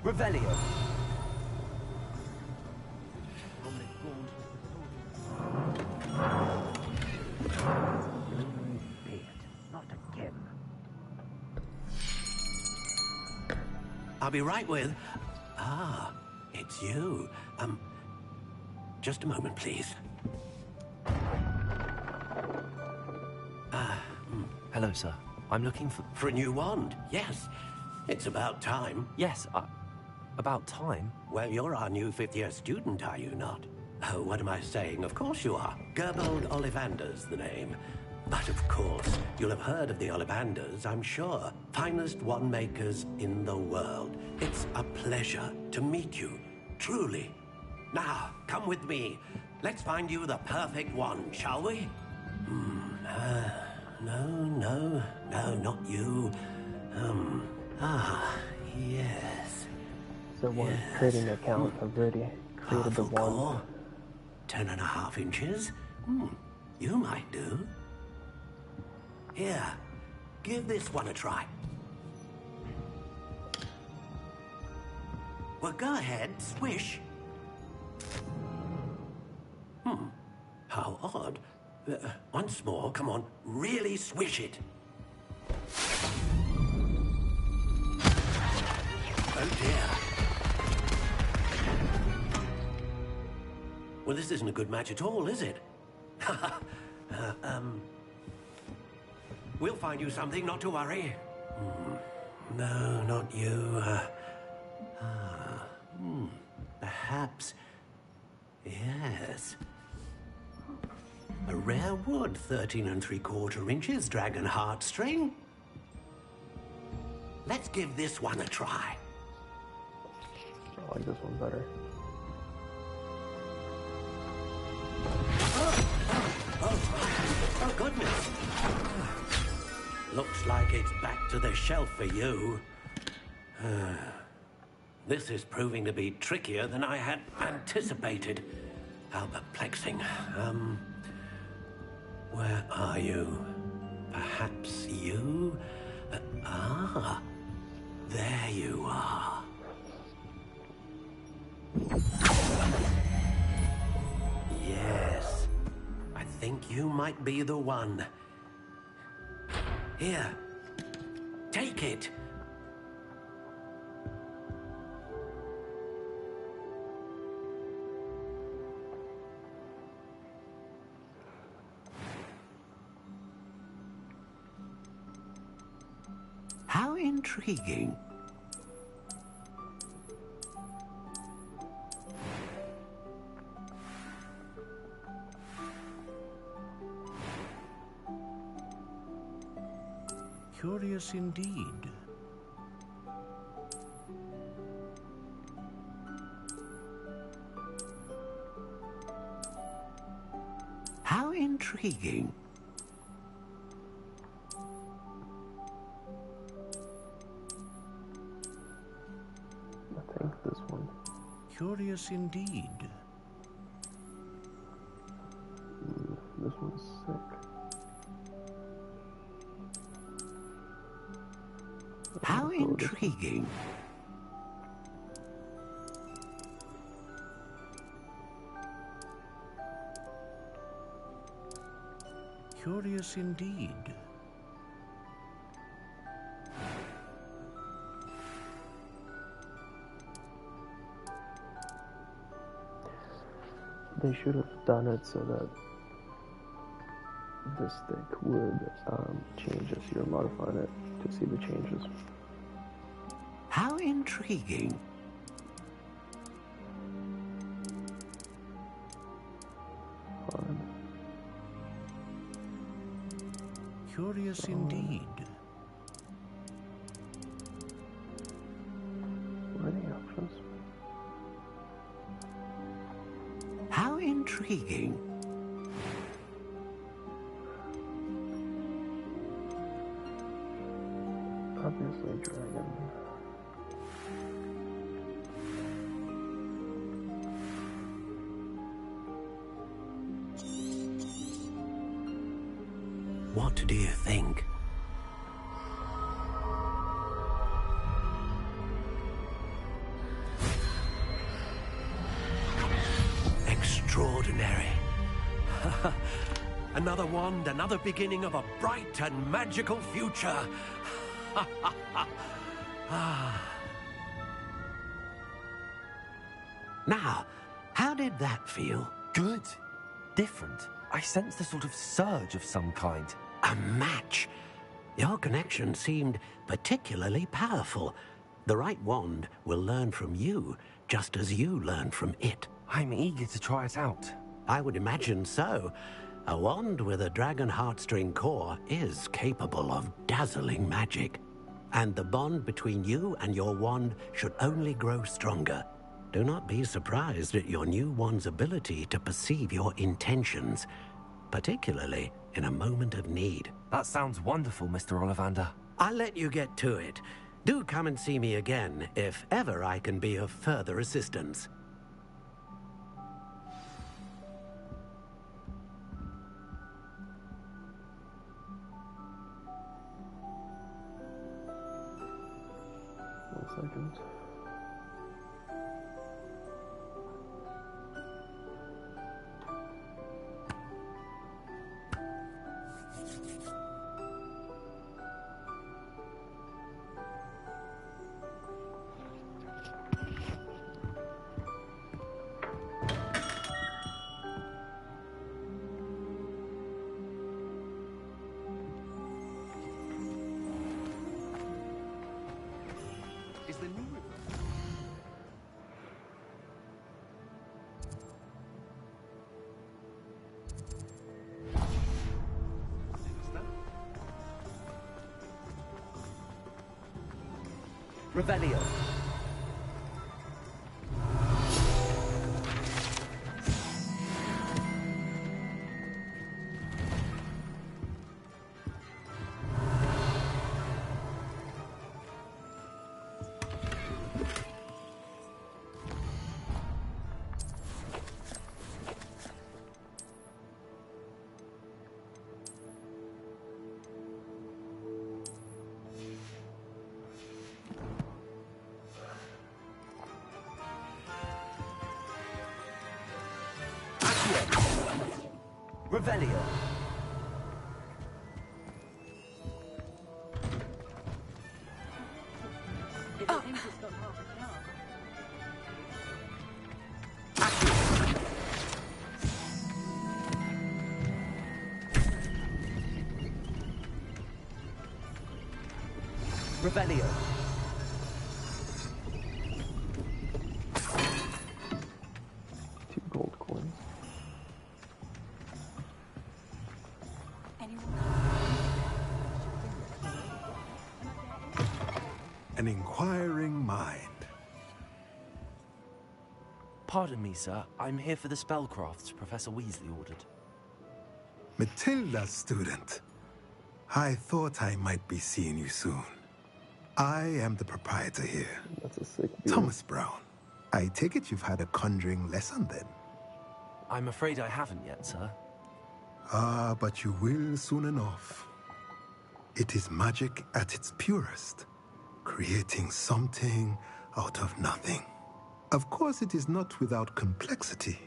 Revelio. Not again. I'll be right with... Ah, it's you. Just a moment, please. Hello, sir. I'm looking for... For a new wand, yes. It's about time. Yes, about time? Well, you're our new 5th-year student, are you not? Oh, what am I saying? Of course you are. Gerbold Ollivander's the name. But of course, you'll have heard of the Ollivanders, I'm sure. Finest wand makers in the world. It's a pleasure to meet you, truly. Now, come with me. Let's find you the perfect one, shall we? No, not you. Yes. So when creating an account, I've already created the wand. 10.5 inches. You might do. Here, give this one a try. Well, go ahead, swish. How odd. Once more, come on, really swish it. Oh dear. Well, this isn't a good match at all, is it? We'll find you something, not to worry. No, not you. Perhaps. Yes. A rare wood, 13 3/4 inches, dragon heartstring. Let's give this one a try. I like this one better. Oh, goodness. Looks like it's back to the shelf for you. This is proving to be trickier than I had anticipated. How perplexing. Where are you? Perhaps you? There you are. Yes. I think you might be the one. Here. Take it. How intriguing. Curious indeed. How intriguing. I think this one. Curious indeed. This one's sick. How intriguing. Curious indeed. They should have done it so that this stick would change as you're modifying it to see the changes. How intriguing. Fun. Curious indeed. What are the options? How intriguing. Obviously, dragon. What do you think? Extraordinary. Another wand, another beginning of a bright and magical future. Now, how did that feel? Good. Different. I sensed a sort of surge of some kind. A match. Your connection seemed particularly powerful. The right wand will learn from you, just as you learn from it. I'm eager to try it out. I would imagine so. A wand with a dragon heartstring core is capable of dazzling magic. And the bond between you and your wand should only grow stronger. Do not be surprised at your new wand's ability to perceive your intentions, particularly in a moment of need. That sounds wonderful, Mr. Ollivander. I'll let you get to it. Do come and see me again if ever I can be of further assistance. One second. Revelio. Revelio. Revelio. Two gold coins. An inquiring mind. Pardon me, sir. I'm here for the spellcrafts Professor Weasley ordered. Matilda's student. I thought I might be seeing you soon. I am the proprietor here. That's a sick beard. Thomas Brown. I take it you've had a conjuring lesson then? I'm afraid I haven't yet, sir. Ah, but you will soon enough. It is magic at its purest, creating something out of nothing. Of course, it is not without complexity,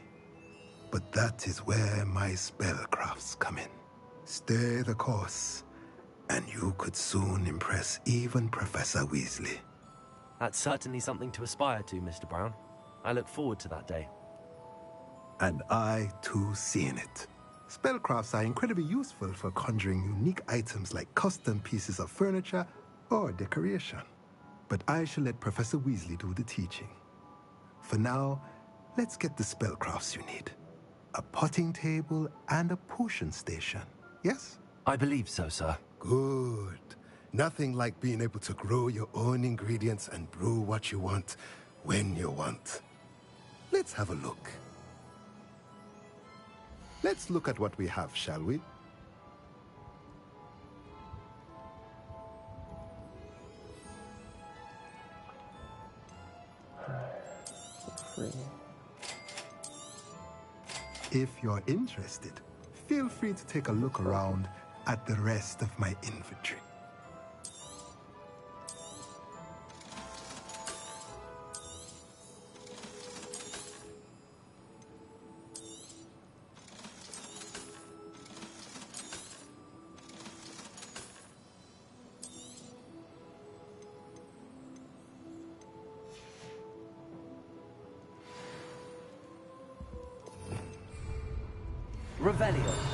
but that is where my spellcrafts come in. Stay the course, and you could soon impress even Professor Weasley. That's certainly something to aspire to, Mr. Brown. I look forward to that day. And I, too, seeing it. Spellcrafts are incredibly useful for conjuring unique items like custom pieces of furniture or decoration. But I shall let Professor Weasley do the teaching. For now, let's get the spellcrafts you need. A potting table and a potion station, yes? I believe so, sir. Good. Nothing like being able to grow your own ingredients and brew what you want when you want. Let's have a look. Let's look at what we have, shall we? If you're interested, feel free to take a look around at the rest of my inventory. Revelio.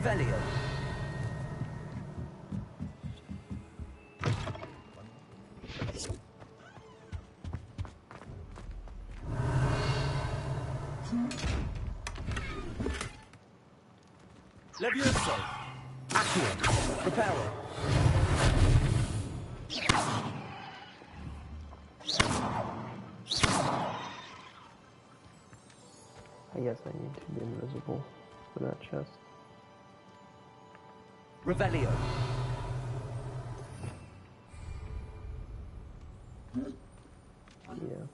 Revelio. Levioso. Accio. Reparo. I guess I need to be invisible for that chest. Revelio. Yeah.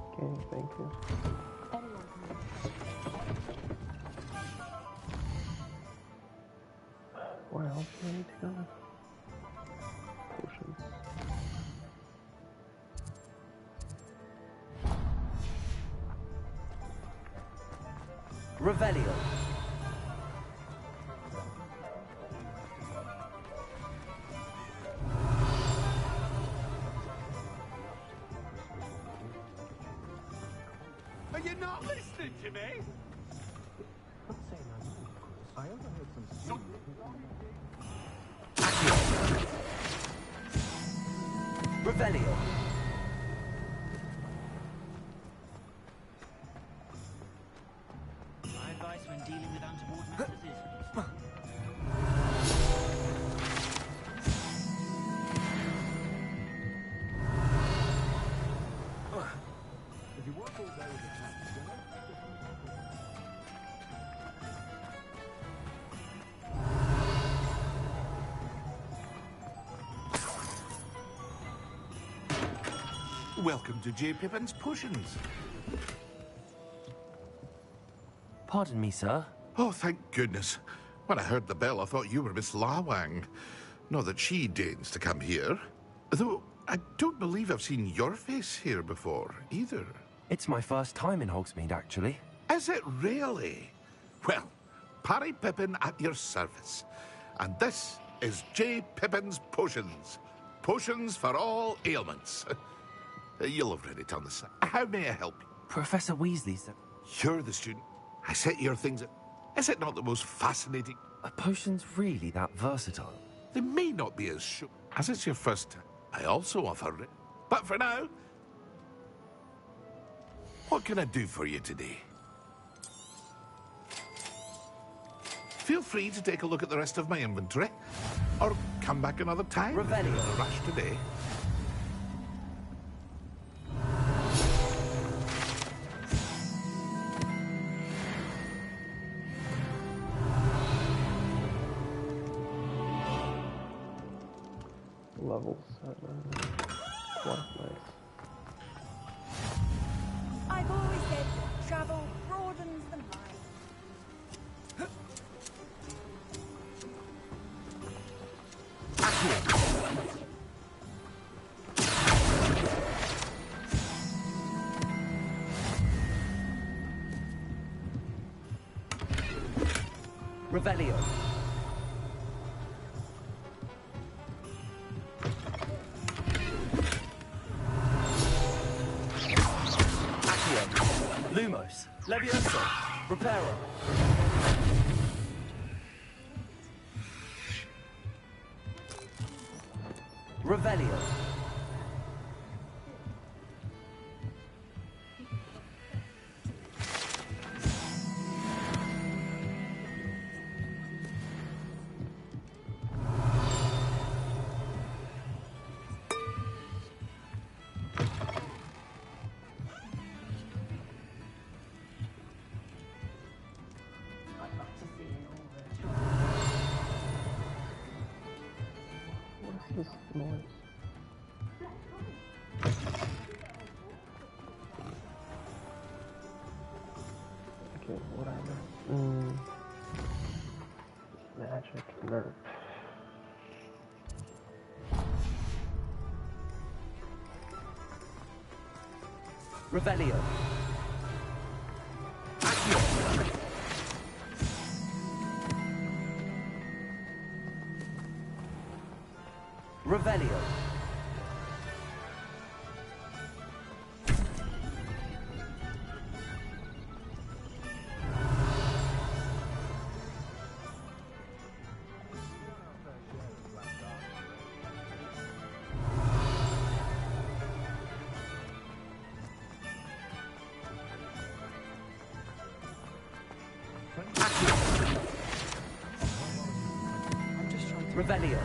Okay, thank you. Where else do I need to go? Potions. Revelio. Are you not listening to me? I overheard some. Revelio. My advice when dealing with untoward matters is... If you work all day with the cats, welcome to J. Pippin's Potions. Pardon me, sir. Oh, thank goodness. When I heard the bell, I thought you were Miss Lawang. Not that she deigns to come here. Though, I don't believe I've seen your face here before, either. It's my first time in Hogsmeade, actually. Is it really? Well, Parry Pippin at your service. And this is J. Pippin's Potions. Potions for all ailments. You'll have read it on the side. How may I help you? Professor Weasley said... You're the student. I set your things... Is it not the most fascinating... Are potions really that versatile? They may not be as sure as it's your first time. I also offer it. But for now... What can I do for you today? Feel free to take a look at the rest of my inventory. Or come back another time. Revelio. In a rush today. Level 7. Wow, nice. I've always said that travel broadens the mind. Revelio. Lumos. Levioso. Reparo. Revelio. What's this noise? Okay, whatever. Magic nerf. Revelio. Revelio. Revelio.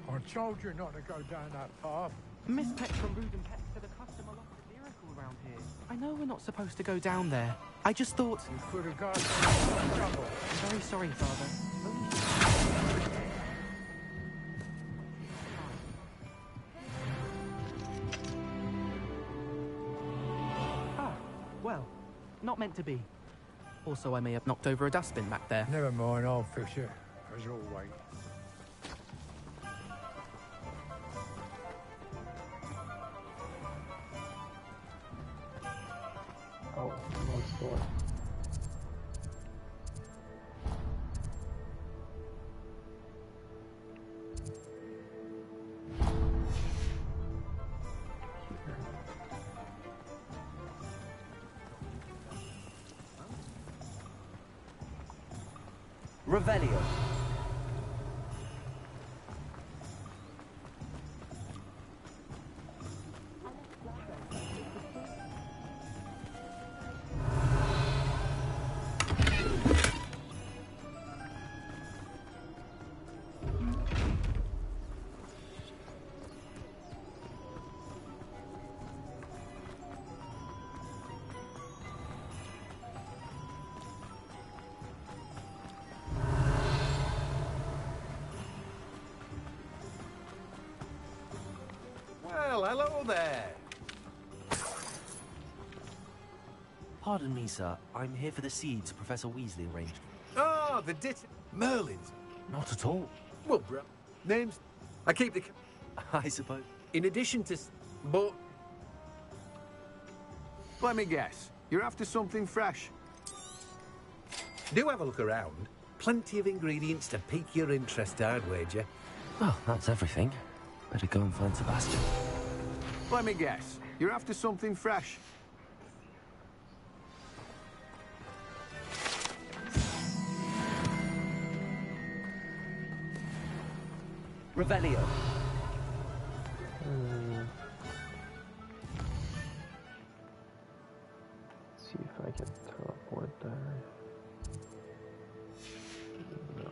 I told you not to go down that path. Miss Peck from Ruden Peck said a customer lost a miracle around here. I know we're not supposed to go down there. I just thought... You could have got into trouble. I'm very sorry, Father. Ah, well, not meant to be. Also, I may have knocked over a dustbin back there. Never mind, I'll fix it, as always. Oh, one store. Revelio. Well, hello there. Pardon me, sir. I'm here for the seeds Professor Weasley arranged. Oh, the Merlins. Not at all. Well, bro, names? I keep the... I suppose. In addition to... But... Let me guess. You're after something fresh. Do have a look around. Plenty of ingredients to pique your interest, I'd wager. Well, that's everything. Better go and find Sebastian. Let me guess. You're after something fresh. Revelio. Let's see if I can teleport there. No.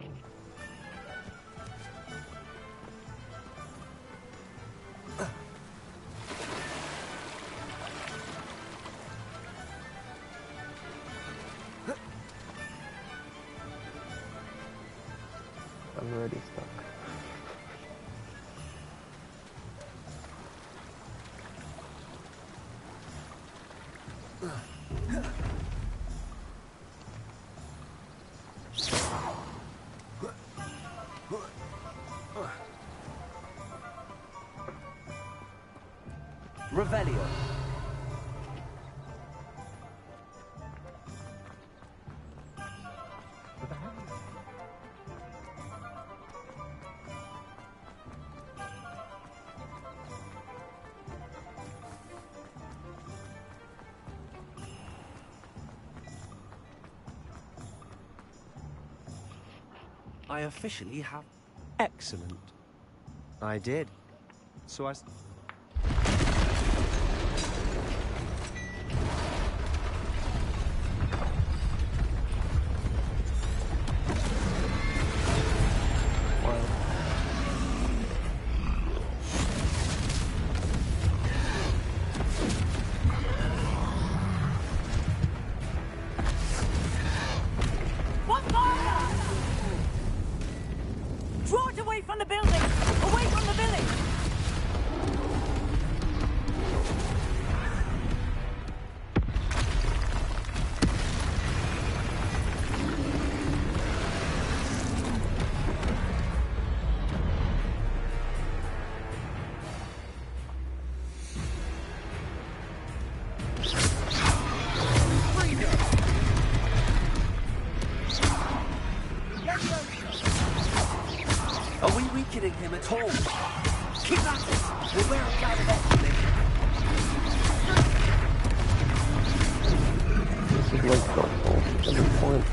I'm already stuck. Revelio. I officially have... Excellent. I did. So I... What fire? Draw it away from the building! Away from the village! Are we weakening him at all? Keep at it! We'll wear him down eventually. This is like Dark Souls at this point.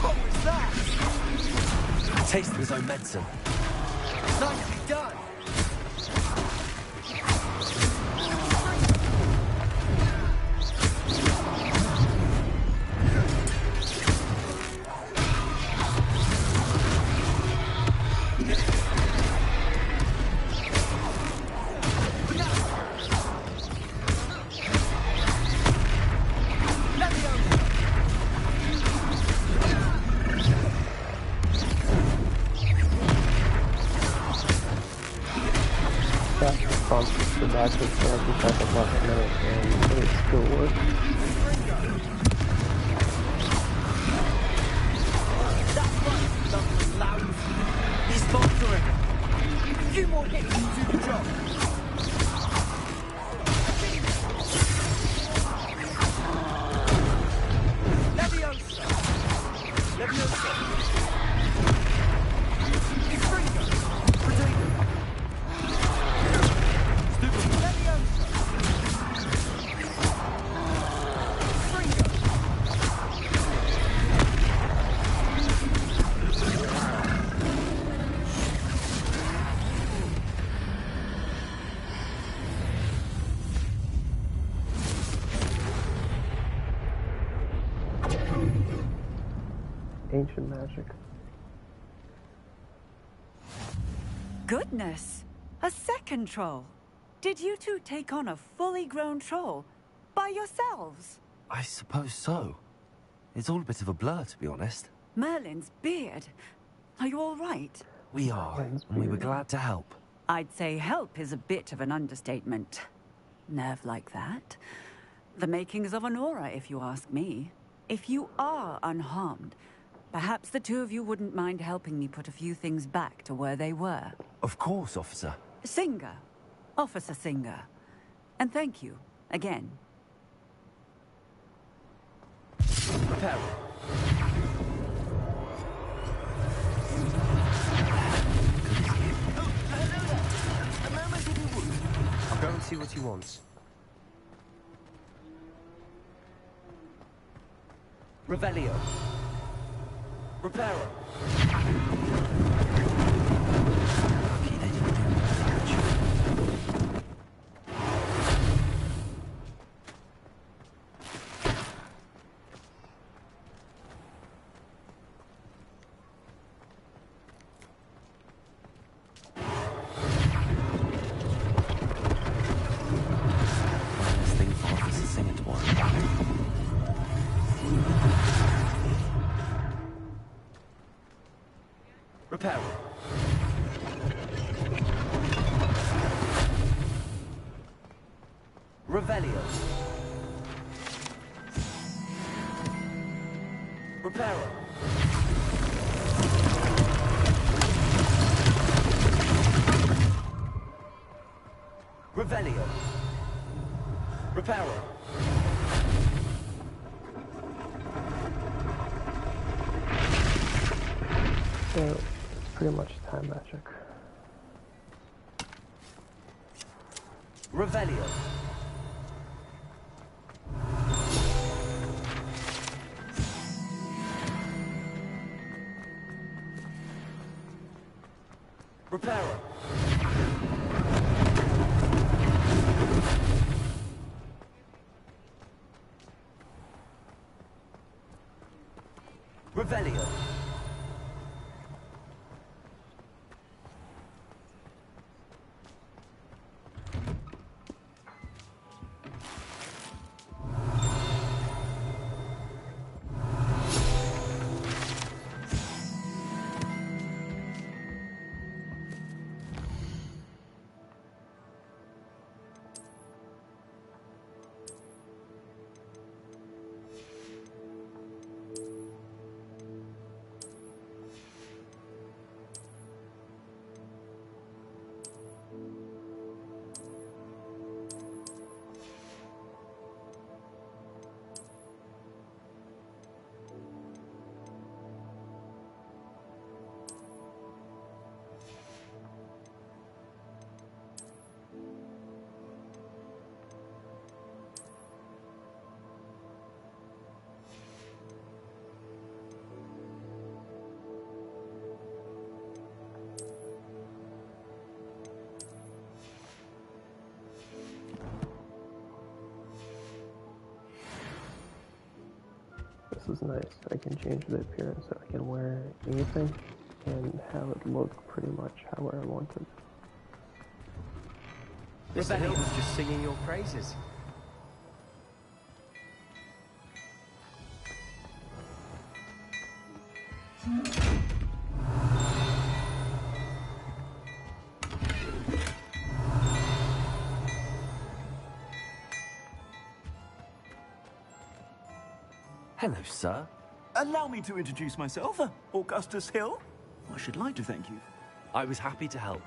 What was that? A taste of his own medicine. Nice. done! The backwards for every second last minute and it still works. He's sponsoring. A few more hits to do the job. Leviosa. Leviosa. Ifringo. Redeemer. Ancient magic. Goodness! A second troll! Did you two take on a fully grown troll? By yourselves? I suppose so. It's all a bit of a blur, to be honest. Merlin's beard. Are you all right? We are, and we were glad to help. I'd say help is a bit of an understatement. Nerve like that. The makings of an aura, if you ask me. If you are unharmed, perhaps the two of you wouldn't mind helping me put a few things back to where they were. Of course, officer. Singer. Officer Singer. And thank you, again. Prepare. I'll go and see what he wants. Revelio. Reparo. Reparo. Revelio. Reparo. Revelio. Reparo. So, pretty much time magic. Revelio. Reparo. Revelio. is nice. I can change the appearance, so I can wear anything and have it look pretty much how I want it. Mr. Hill was just singing your praises. Hello, sir. Allow me to introduce myself, Augustus Hill. I should like to thank you. I was happy to help.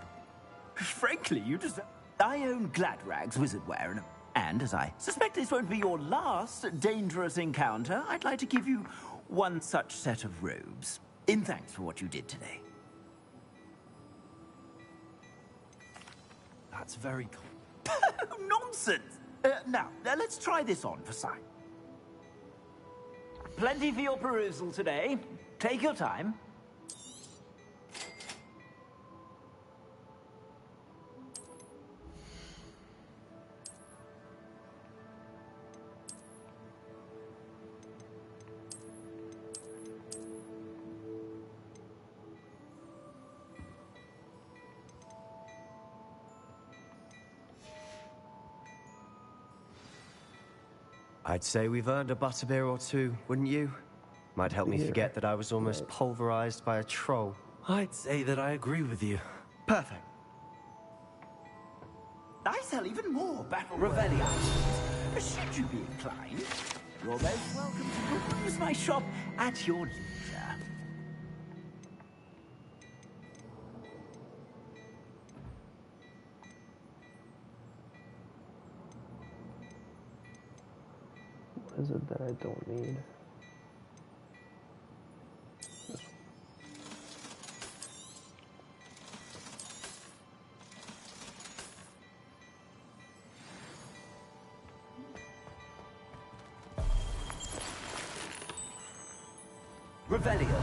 Frankly, you deserve... I own Gladrag's Wizardwear, and as I suspect this won't be your last dangerous encounter, I'd like to give you one such set of robes, in thanks for what you did today. That's very cool. Nonsense! Now, let's try this on for sight. Plenty for your perusal today. Take your time. I'd say we've earned a butterbeer or two, wouldn't you? Might help me forget that I was almost pulverized by a troll. I'd say that I agree with you. Perfect. I sell even more Battle Revelli items. Should you be inclined, you're most welcome to peruse my shop at your leisure. What is it that I don't need? Revelio.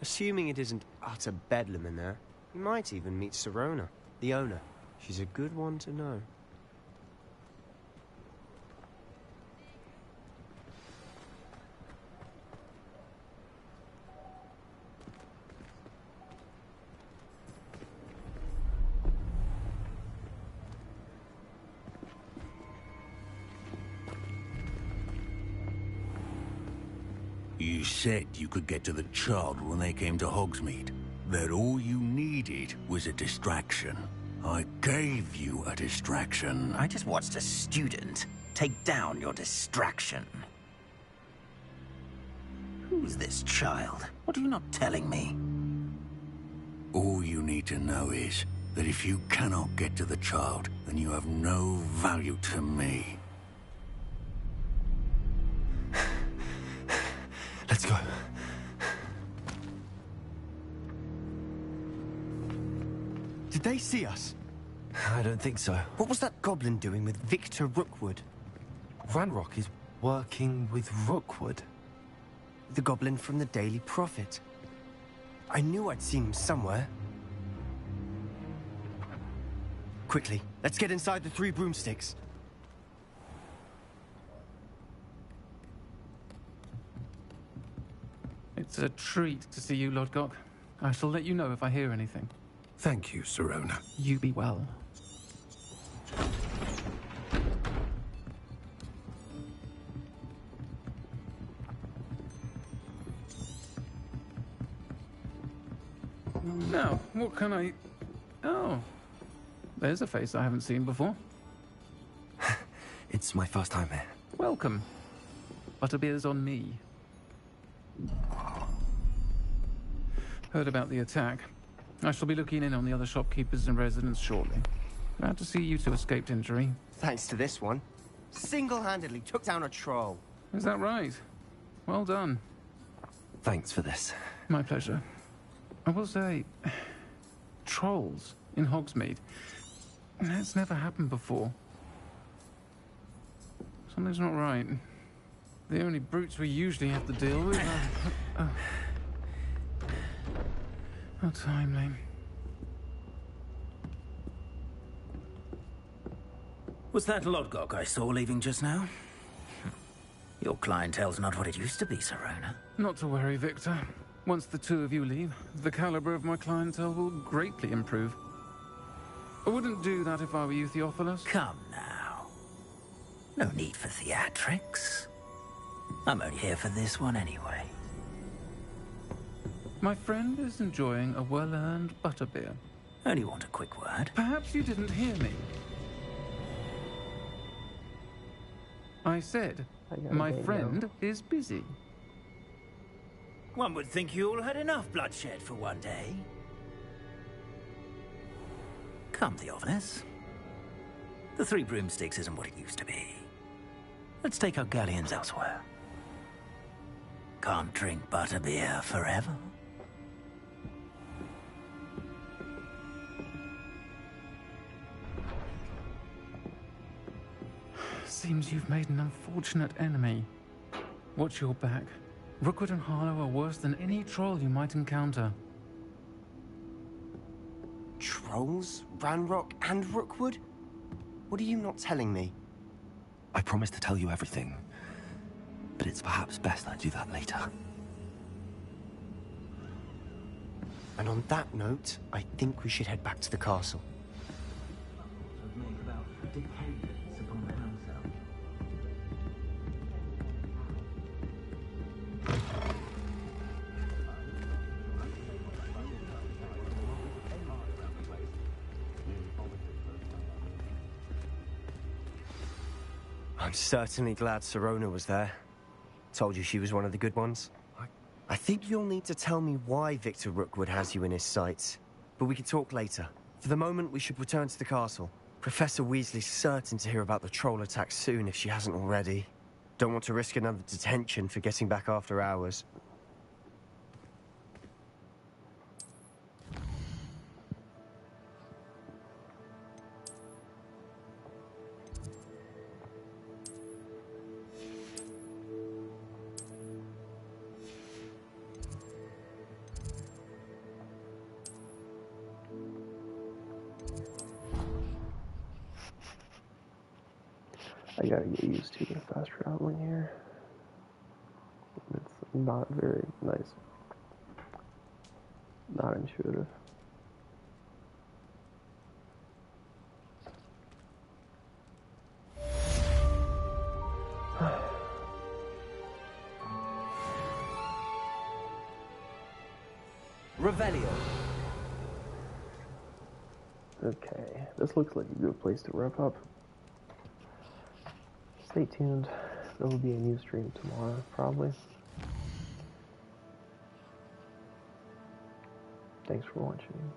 Assuming it isn't utter bedlam in there, you might even meet Sirona, the owner. She's a good one to know. You said you could get to the child when they came to Hogsmeade. That all you needed was a distraction. I gave you a distraction. I just watched a student take down your distraction. Who's this child? What are you not telling me? All you need to know is that if you cannot get to the child, then you have no value to me. Let's go. Did they see us? I don't think so. What was that goblin doing with Victor Rookwood? Ranrock is working with Rookwood. The goblin from the Daily Prophet. I knew I'd seen him somewhere. Quickly, let's get inside the 3 broomsticks. It's a treat to see you, Lodgok. I shall let you know if I hear anything. Thank you, Sirona. You be well. Now, what can I... Oh, there's a face I haven't seen before. It's my first time here. Welcome. Butterbeer's on me. Heard about the attack. I shall be looking in on the other shopkeepers and residents shortly. Glad to see you two escaped injury. Thanks to this one. Single-handedly took down a troll. Is that right? Well done. Thanks for this. My pleasure. I will say, trolls in Hogsmeade. That's never happened before. Something's not right. The only brutes we usually have to deal with are... How timely. Was that Lodgok I saw leaving just now? Your clientele's not what it used to be, Serona. Not to worry, Victor. Once the two of you leave, the caliber of my clientele will greatly improve. I wouldn't do that if I were you, Theophilus. Come now. No need for theatrics. I'm only here for this one anyway. My friend is enjoying a well-earned butterbeer. Only want a quick word. Perhaps you didn't hear me. I said, my friend is busy. One would think you all had enough bloodshed for one day. Come, Theophilus. The Three Broomsticks isn't what it used to be. Let's take our galleons elsewhere. Can't drink butterbeer forever. Seems you've made an unfortunate enemy. Watch your back. Rookwood and Harlow are worse than any troll you might encounter. Trolls? Ranrock and Rookwood? What are you not telling me? I promised to tell you everything, but it's perhaps best I do that later. And on that note, I think we should head back to the castle. I'm certainly glad Serona was there. Told you she was one of the good ones. I think you'll need to tell me why Victor Rookwood has you in his sights. But we can talk later. For the moment, we should return to the castle. Professor Weasley's certain to hear about the troll attack soon if she hasn't already. Don't want to risk another detention for getting back after hours. I gotta get used to the fast traveling here. It's not very nice. Not intuitive. Revelio. Okay, this looks like a good place to wrap up. Stay tuned. There will be a new stream tomorrow, probably. Thanks for watching.